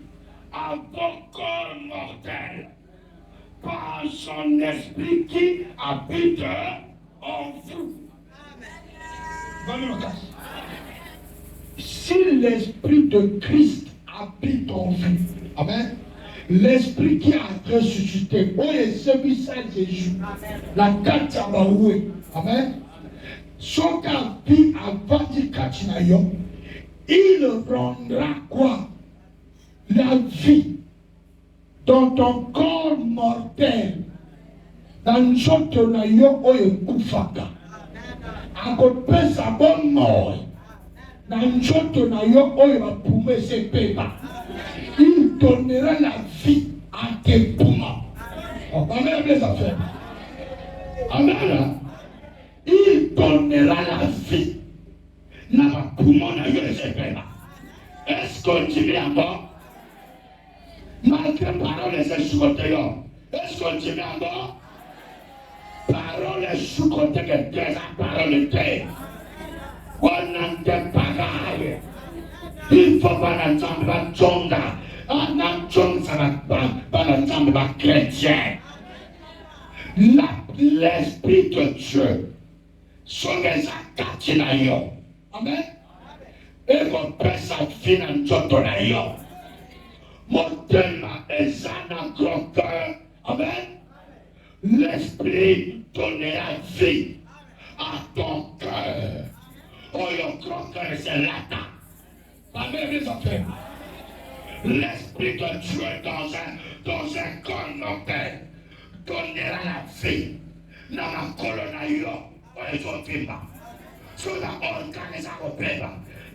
à vos corps mortels par son esprit qui habite en vous. Amen. Si l'esprit de Christ habite en vous, amen, l'esprit qui a ressuscité, Jésus, la carte à Baoué, amen, son vie à Vatikatinayon, il rendra quoi? La vie dans ton corps mortel, dans le jour de nayo oye kufaka, à côté sa bonne mort. Dans le jour de nayo oye va poumer ses pépas. Il donnera la vie à tes poumons. Amen les affaires. Amen. Il donnera la vie. N'a pas poumon na yo ses pépas. Est-ce qu'on dit bien encore? Malgré parole et sous-côté. Est-ce qu'on dit bien encore? Parole et sous-côté que tes paroles étaient. On n'en te pareil. Il faut pas l'entendre la jonga. Un jonga, ça va pas l'entendre la chrétien. L'Esprit de Dieu, sont les acatinaïos. Amen. Et mon père s'affine en jotonaïo. Mon thème est un grand cœur. Amen. L'Esprit donnera vie à ton cœur. Oh, le grand cœur, c'est l'attaque. Amen, mes enfants. L'Esprit de Dieu dans un corps mortel donnera la vie. Dans la colonne, ils ont fait pas. Sur la organisation européenne,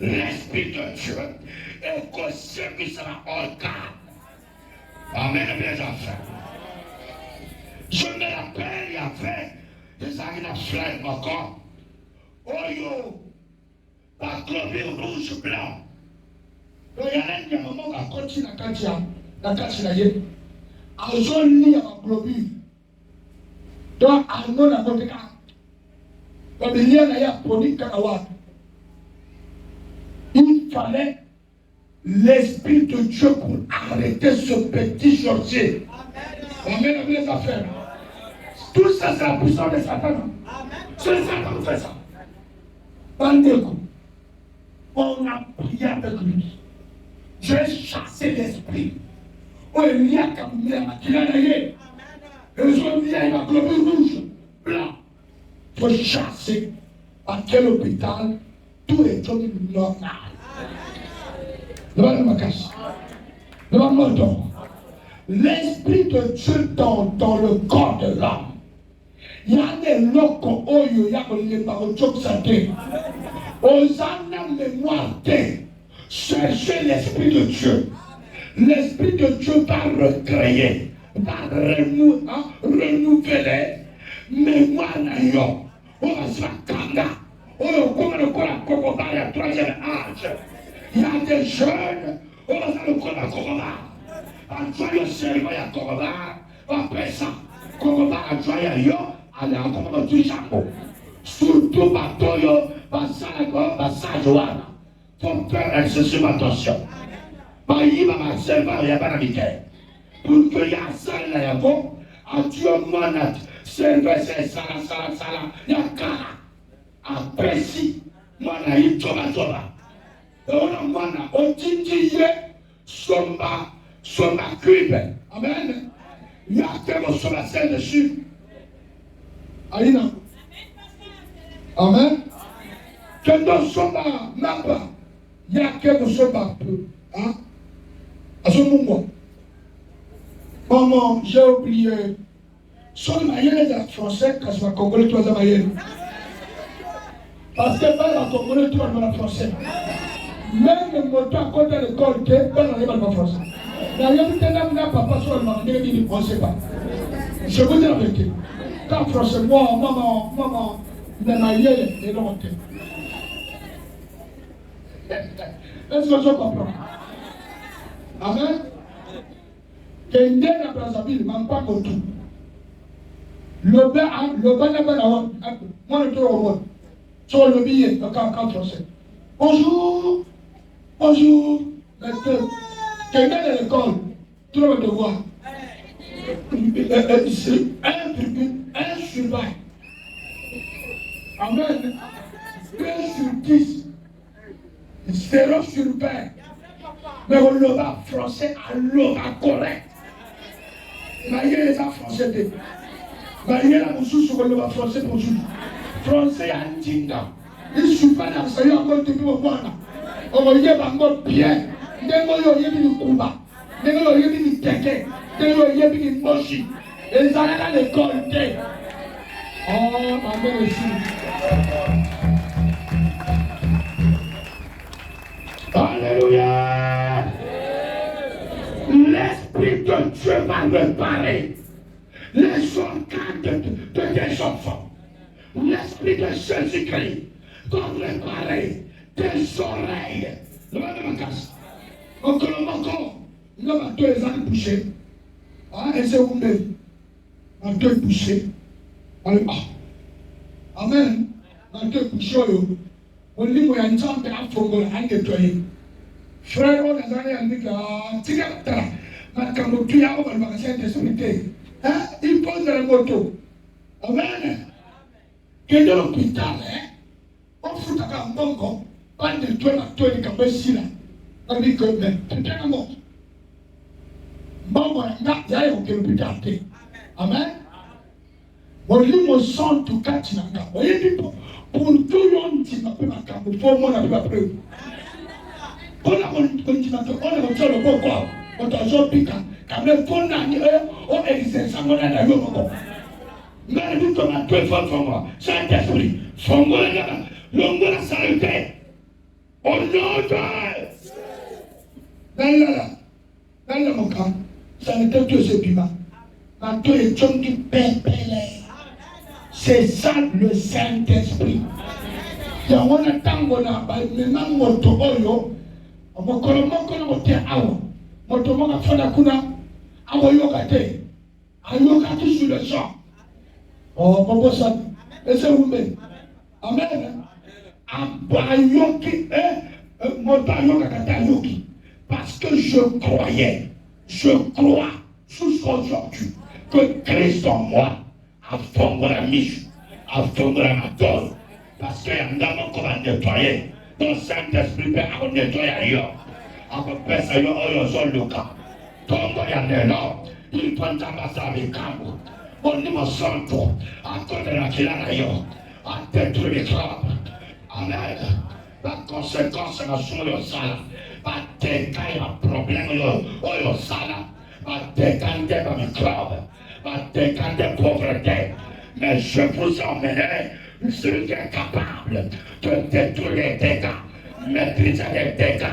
l'Esprit de Dieu est que celui sur la organe. Amen, mes enfants. Je me rappelle, il y avait des années fleurs encore. Oh yo, la globule rouge blanc. Il y a un moment qui a continué la catia. A zone liée à la globule. Donc, à nous, la motéka. Donc, il y a un produit kakawa. Il fallait l'Esprit de Dieu pour arrêter ce petit sorcier. Amen, les affaires. Tout ça, c'est la puissance de Satan. C'est Satan qui fait ça. Bandeko. On a prié avec lui. J'ai chassé l'esprit. Oh, il y a comme il y a matinée. Ils ont dit, il y a une globule rouge, blanc. Il faut chasser. À quel hôpital? Tout est normal. Devant ma casse. Devant mon don. L'Esprit de Dieu dans le corps de l'homme. Il y a des locaux où il y a des paroles santé. Aux âmes mémoire, cherchez l'Esprit de Dieu. L'Esprit de Dieu va recréer, va renouveler mémoire. On va se faire kanga. On va le troisième âge. Il y a des jeunes, on va se le Kokoba. En joyeux cerveau, il y a Kokoba. Après ça, Kokoba en joyeux yo, allez encore du chapeau. Surtout Batoyo, Bassago, Bassajoana. Ton père exerce ma attention. Il va m'observer, il n'y a pas d'habitude. Pour que y a ça, il y a bon, à Dieu, mon serveur, c'est ça, il y a cara. Après si, moi, il y a Toba. Et on a mana, on dit, somba cube. Amen. Il y a que sur la scène dessus. Aïna. Amen. Que nous sommes napa. Il y a que nous sommes peu. Hein? À ce moment. Maman, j'ai oublié. Son maïenne est français, quand je vais congolais, toi, ça maïenne. Parce que pas la congolais, toi, la français. Même le moto à côté de l'école, tu es pas dans les français. D'ailleurs, tu n'as pas sur le marché, il ne pensait pas. Je vous dis la vérité. Quand français, moi, maman, mais maïenne est non. Est-ce que je comprends? Amen. Kende na Brazzaville, même pas comme tout. Le bas n'a pas la honte. Moi, le tour au monde. Sur le billet, le camp français. Bonjour. Bonjour. Kende de l'école. Tout le monde te voit. 1,1 sur 20. Amen. 2 sur 10. 0 sur 20. Mais on l'aura français, on l'aura correct. Mais il y a les français. Mais il y a la bouche sur le français pour vous. Français à Tinga. Il suffit d'enseigner encore tout le monde. On va y avoir bien. N'engo y a mis du Kuba. N'engo y a mis du Teke. N'engo y a mis du Moshi. Et ça a l'école. Oh, amen ici. Alléluia. L'Esprit de Dieu va réparer les organes de tes enfants. L'Esprit de Jésus-Christ va réparer tes oreilles. Le même casse. Encore il y a 2 ans bouchés. Et c'est où même. En 2 bouchés. Amen. En 2 bouchés. On dit qu'il y a une chambre à Fongo à nettoyer. Frère, on a dit que tu as un magasin de sécurité. Il pose la moto. Amen. Et dans l'hôpital, on fout à un bon pas de toi, de Kambesi là. On dit que, mais, putain, non. Bon, il y a l'hôpital. Amen. On lit mon sang tout cas, tu n'as pas. Pour tout le monde, tu n'as pas. Pour moi, on n'a pas preuve. Pour la continuation, on a le bon corps. On a le piquant. Quand même, on a exercé ça, on a le bon corps. Mais dit qu'on a deux fois pour moi. Saint-Esprit, Fongo la saluté. Au nom de. Dans le mon camp, ça n'était que ce piment. Maintenant, les gens qui pèlent. C'est ça le Saint-Esprit. Et on attend qu'on a même moto oyo. On a moto mon a fait la kuna. Awo yokate. Ayokate sur le champ. Oh, papa ça. Et c'est vous même. Amen. Abayoki, moto ayokate ayoki. Parce que je crois jusqu'aujourd'hui que Christ en moi a fondé la miche, a fondé la matole. Parce qu'il y a un homme qu'on va nettoyer. Ton Saint-Esprit peut nettoyer ailleurs. On peut faire ça ailleurs sur le cas. Ton moyen là, il prend ta masse avec camp. On ne me sent pas. À côté de la qu'il a ailleurs. À détruire les crabes. Amen. La conséquence de la chose, pas de cas, il y a un problème, il y a sala, pas de cas de microbes, pas de cas de pauvreté. Mais je vous emmènerai celui qui est capable de détruire les dégâts, maîtriser les dégâts.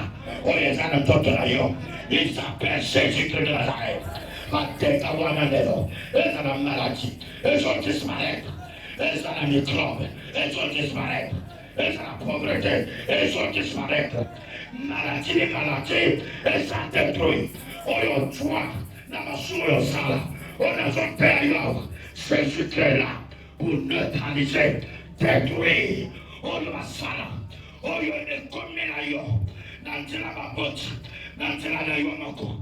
Oh, les ânes d'autres ailleurs, il s'appelle Jésus-Christ de Nazareth. Pas de cas, il y a la maladie, ils ont disparu, ils ont la microbe, ils ont disparu. Et ça la pauvreté, et ça disparaître. Maladie, les maladies, et ça détruit. On y a toi, dans ma souille, ça, on a son période. Jésus est là pour neutraliser, détruire. On y a ça là. On y a des communes là, dans la babotte, dans la yomako.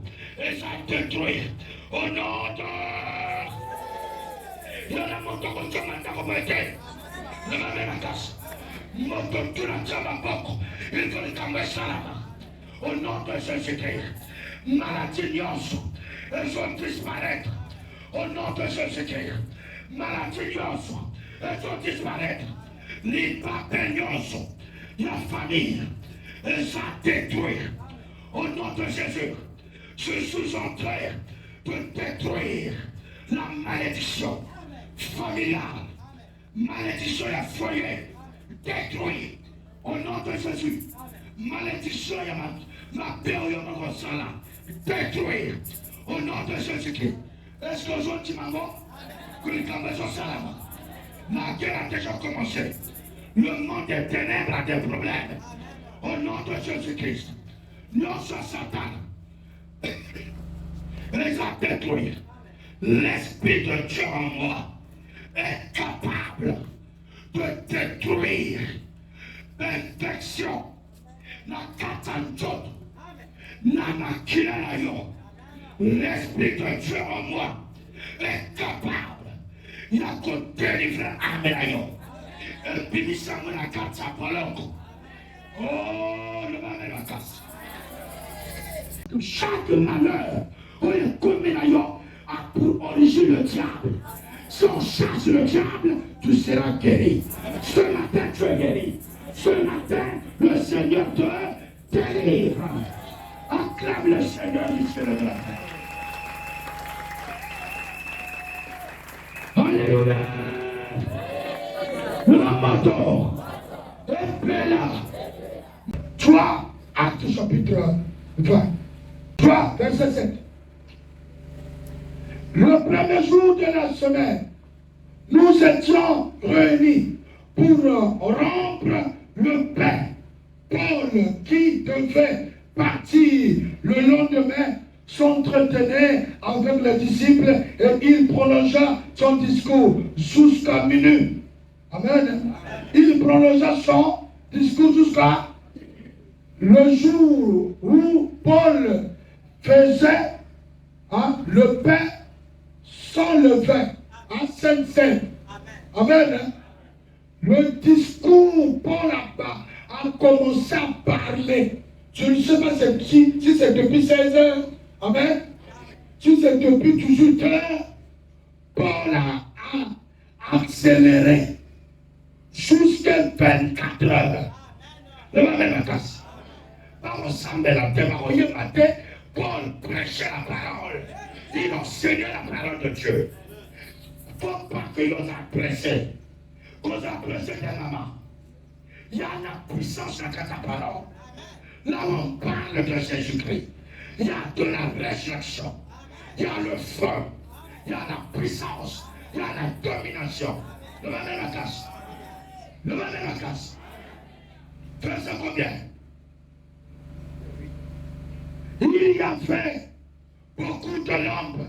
Et ça détruit. Au nom de. Il y a un montant qu'on commande à commettre. Ne m'a même pas casse. Il faut les ça au nom de Jésus-Christ. Maladie nyonso, elles vont disparaître. Au nom de Jésus-Christ. Maladie nyonso, elles vont disparaître. Les papes nyonso, la famille, elles sont détruites. Au nom de Jésus, je suis en train de détruire la malédiction familiale, malédiction à foyer. Détruit au nom de Jésus. Malédiction, ma période détruit au nom de Jésus-Christ. Est-ce qu'aujourd'hui, maman, que les cambaisons salama, la guerre a déjà commencé. Le monde des ténèbres a des problèmes. Au nom de Jésus-Christ. Non, sur Satan. Les a détruits. L'Esprit de Dieu en moi est capable de détruire l'infection, la catantote, la maquinaire. L'Esprit de Dieu en moi est capable. Il a qu'à délivrer Amélayon. Et puis il s'en va la carte à Palonco. Oh, le mal la casse. Chaque malheur, on est comme a pour origine le diable. Si on chasse le diable, tu seras guéri. Ce matin, tu es guéri. Ce matin, le Seigneur te délivre. Acclame le Seigneur du ciel de la terre. Alléluia. Le bateau est là. 3, Actes chapitre 20. 3, verset 7. Le premier jour de la semaine, nous étions réunis pour rompre le pain. Paul, qui devait partir le lendemain, s'entretenait avec les disciples et il prolongea son discours jusqu'à minuit. Amen. Il prolongea son discours jusqu'à le jour où Paul faisait le pain sans levain, Sainte-Sainte. Amen. Le discours, Paul a commencé à parler. Je ne sais pas si c'est depuis 16 heures. Amen. Si c'est depuis 18 heures, Paul a accéléré jusqu'à 24 heures. Le même casse. Par ensemble, la démarroyer matin, Paul prêchait la parole. Il enseignait la parole de Dieu. Il ne faut pas que nous apprécions. Nous apprécions des mamans. Il y a la puissance dans ta parole. Là où on parle de Jésus-Christ, il y a de la résurrection. Il y a le feu. Il y a la puissance. Il y a la domination. Le même la casse. Le même la casse. Verset combien? Il y avait beaucoup de lampes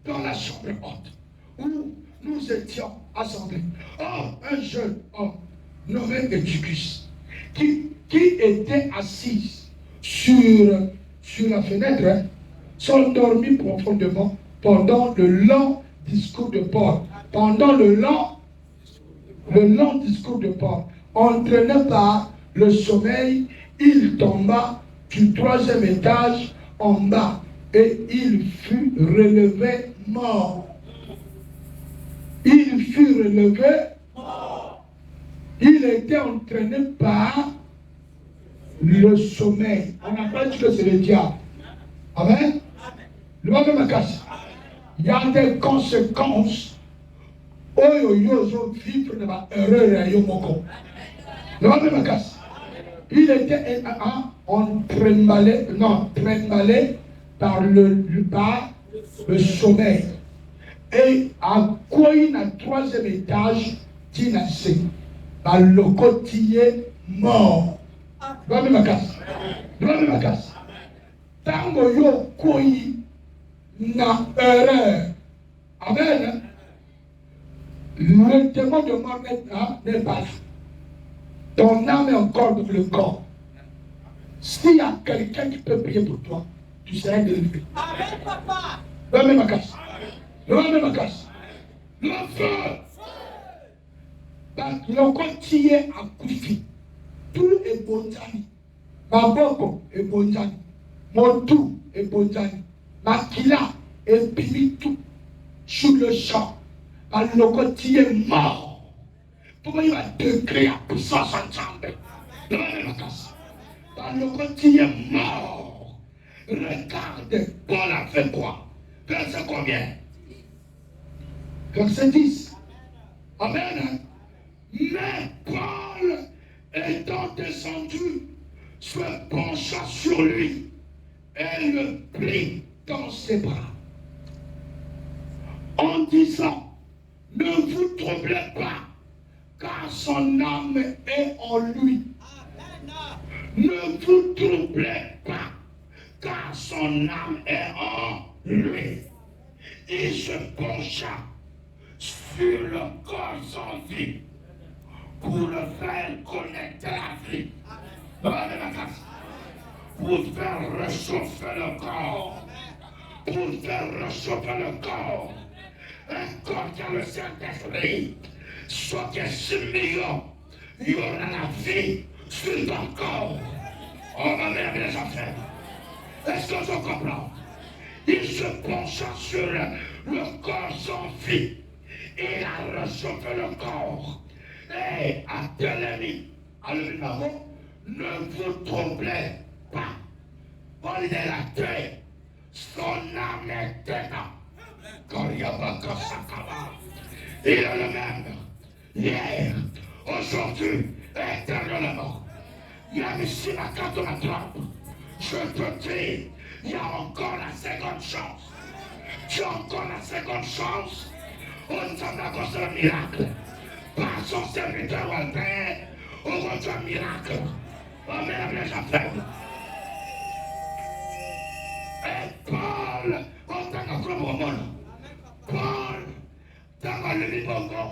dans la chambre haute où nous étions assemblés. Or, un jeune homme nommé Eutychus qui était assis sur la fenêtre s'endormit profondément pendant le long discours de Paul. Pendant le long discours de Paul, entraîné par le sommeil, il tomba du 3e étage en bas et il fut relevé mort. Il fut relevé mort. Il était entraîné par le sommeil. On n'a pas dit que c'est le diable. Amen. Il y a des conséquences. Il était entraîné par le sommeil. Et à quoi il a 3e étage, Tinasé, par le côtier mort. Tango yo koi na erreur. Amen. Le démon de mort n'est pas là. Ton âme est encore dans le corps. S'il y a quelqu'un qui peut prier pour toi, tu seras délivré. Amen, papa. Le ma casse. Le ma casse. Le feu. Le côtier a couffé. Tout est bonjani. Maboko est bonjani. Montou est bonjani. Makila est pili tout. Sur le champ. Le côtier est mort. Pourquoi il va décréter la puissance ensemble? Le côtier est mort. Regarde, Paul a fait quoi? Verset combien? Verset 10. Amen. Mais Paul étant descendu, se pencha sur lui et le prit dans ses bras en disant, ne vous troublez pas, car son âme est en lui. Ne vous troublez pas, car son âme est en lui. Il se pencha sur le corps sans vie pour le faire connaître la vie. Pour faire réchauffer le corps. Pour faire réchauffer le corps. Un corps qui a le Saint-Esprit, soit qu'il y ait 6 millions, il y aura la vie sur ton corps. On va mettre les affaires. Est-ce que je comprends? Il se pencha sur le corps sans vie. Il a réchauffé le corps. Et à tel ami, ne vous troublez pas. Paul est la terre. Son âme est dedans. Il est le même. Hier, aujourd'hui, éternellement. Même si la carte de la trompe, je te dis, il y a encore la seconde chance. Tu as encore la seconde chance. On s'en a cause le miracle. Par son serviteur Walter, on reçoit un miracle. On met la blèche à faire. Et Paul, on t'a encore au monde. Paul, dans le Libongo,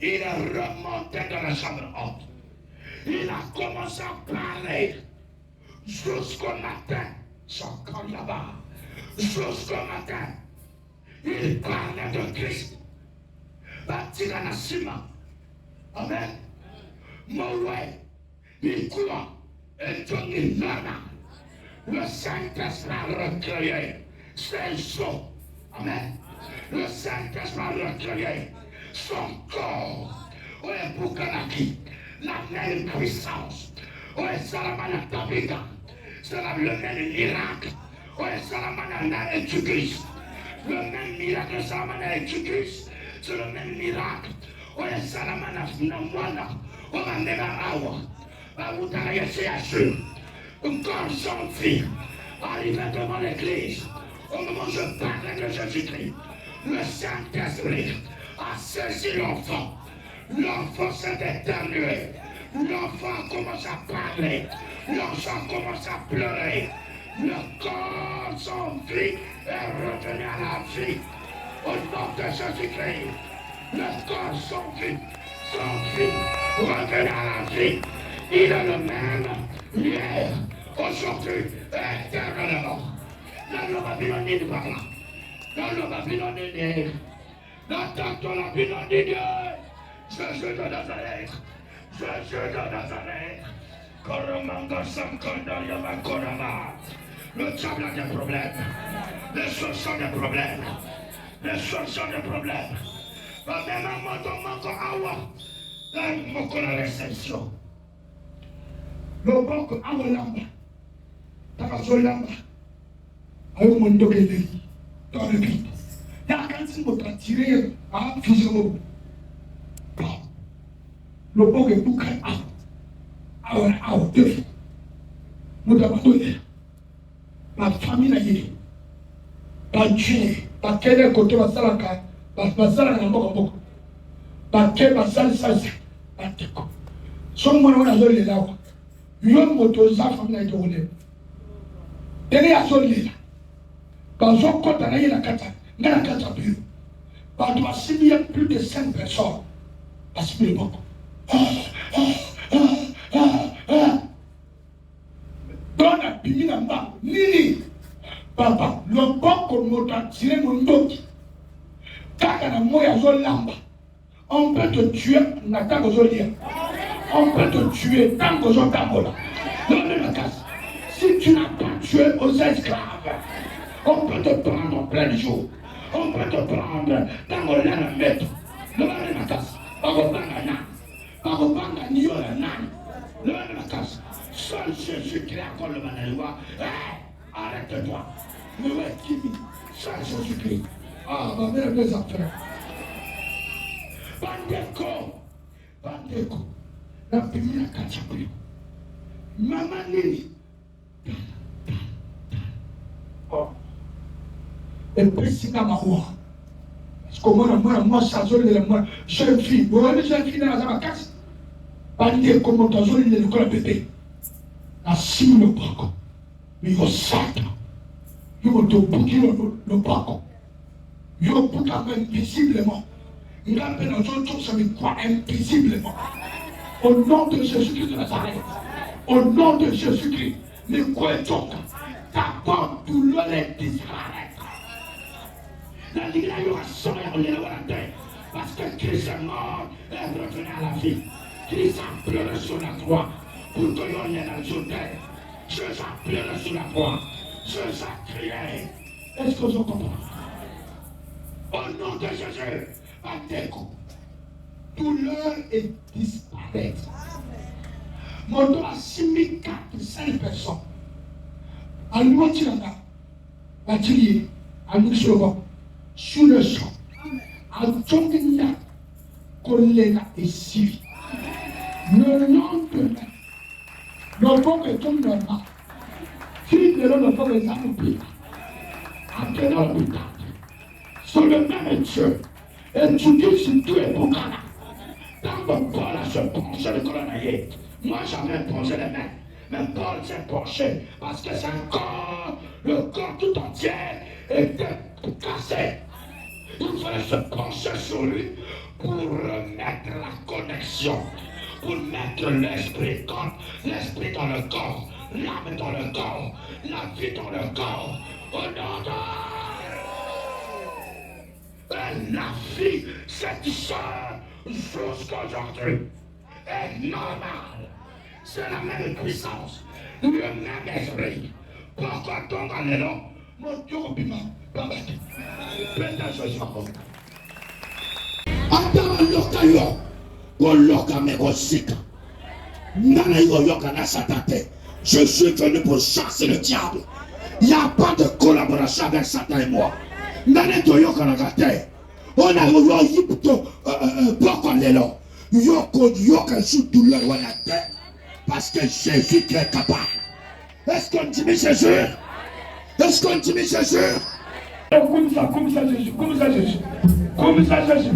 il est remonté dans la chambre haute. Il a commencé à parler jusqu'au matin, j'entends là-bas, jusqu'au matin, il parle de Christ. Bâtir un ciment. Amen. Mouais, il croit, et donc il nana. Le Saint-Esprit a recueilli ses os. Amen. Le Saint-Esprit a recueilli son corps. Ouais, pour Kanaki, la même puissance. Ouais, Salamana Tabika. C'est le même miracle. Ouais, Salamana Etugus. Le même miracle, Salamana Etugus. C'est le même miracle. Ouais, Salamana Namwana. On va même à Awa. Aoutara Yesséachu. Encore son fils arrive devant l'église. Au moment où je parle de Jésus-Christ, le Saint-Esprit a saisi l'enfant. L'enfant s'est éternué. L'enfant commence à parler. L'enfant commence à pleurer. Le corps sans vie est revenu à la vie. Au nom de Jésus-Christ, le corps sans vie revenu à la vie. Il est le même hier, aujourd'hui, éternellement. Dans le Babylonide par là. Dans le Babylonide. Dans la Babylonide. Jésus de Nazareth. Jésus de Nazareth. Koromanga Sankanda Yamakorama. Le diable a des problèmes. Les choses sont des problèmes. Les choses sont des problèmes. Même à Motomango Awa. Là, beaucoup la réception. Le banque Awalamba. Takazolamba. Ayo Mondo Kelly. Dans le vide. Il y a quand il m'a tiré à un fuseau. Le banque est bouclé. Ah, deux fois. Nous avons donné. Ma famille n'a eu. Pas tué. Pas quel côté va salaka. Pas salaka n'a pas beaucoup. Pas quel va salsa. Pas de quoi. Son mon on a donné là. Yon moto za famille n'a été roulé. Délai à son lit. Quand on compte à la cata, dans la cata plus. Par doit signer plus de 5 personnes. Parce que beaucoup. Dans la pili na mba, nini? Papa, le bon comme m'a tiré mon dos. Kaka na moya zo lamba. On peut te tuer, na tango zo lia. On peut te tuer, tango zo tangola. Non, la casse. Si tu n'as pas tué aux esclaves, on peut te prendre en plein jour. On peut te prendre tango la mettre. Non, la casse. Pagobanga na. Pagobanga ni yo la nan. Non, la casse. Seul Jésus-Christ accorde le manaloua. Arrête-toi. Mais ouais, Kimi, seul Jésus-Christ. Ah, ma mère, mes enfants. Bandeko. La première catégorie. Maman Nini. Oh. Et puis, c'est ma roi. Parce que moi, ça zone de moi, jeune fille. Vous voyez, jeune fille dans la casse. Bandeko, mon zone de l'école bébé. La cime le braco. Mais il y a Satan. Il y a le braco. Il y a invisiblement. Il a appelé dans une chose, ça veut quoi invisiblement. Au nom de Jésus-Christ de Nazareth. Au nom de Jésus-Christ. Mais quoi donc? Ta bonne douleur est disparaître. La libération est revenue à la terre. Parce que Christ est mort et est revenu à la vie. Christ a pleuré sur la croix. Pour que l'on ait dans le terre. Je vais pleurer sur la croix. Je vais crier. Est-ce que vous comprenez? Au nom de Jésus, Bandeko, douleur est disparaître. Mon doigt a 6405 personnes. À l'ouatirana, à Tilié, à Nuxloba, sur le champ, à Tchongina, Kolena et Sivi. Le lendemain, le bon est tombé dans le mal. Philippe de l'homme pour les armes, après dans le temps. Sur le même Dieu, et tu dis si tu es bon canard. Dans mon Paul a se pencher le colonnaillé. Moi j'avais penché les mains, mais Paul s'est penché parce que c'est un corps, le corps tout entier était cassé. Il fallait se pencher sur lui pour remettre la connexion, pour mettre l'esprit dans le corps, l'âme dans le corps, la vie dans le corps. Au nom de... Et la vie, cette soeur, jusqu'aujourd'hui, est normale. C'est la même puissance, le même esprit. Pourquoi donc allez-là? Mon Dieu, bima, bambate. Penda Jésus. Attends, lokayo, go loka me go sika. Nana yo yoka na satate. Je suis venu pour chasser le diable. Il n'y a pas de collaboration avec Satan et moi. Nana to yoka na gate. On a yo yipto pourquoi lelo. Yoko yoka sous douleur wala terre. Parce que Jésus est capable. Est-ce qu'on dit Jésus? Est-ce qu'on dit Jésus? Comme ça Jésus, comme ça Jésus, comme ça Jésus.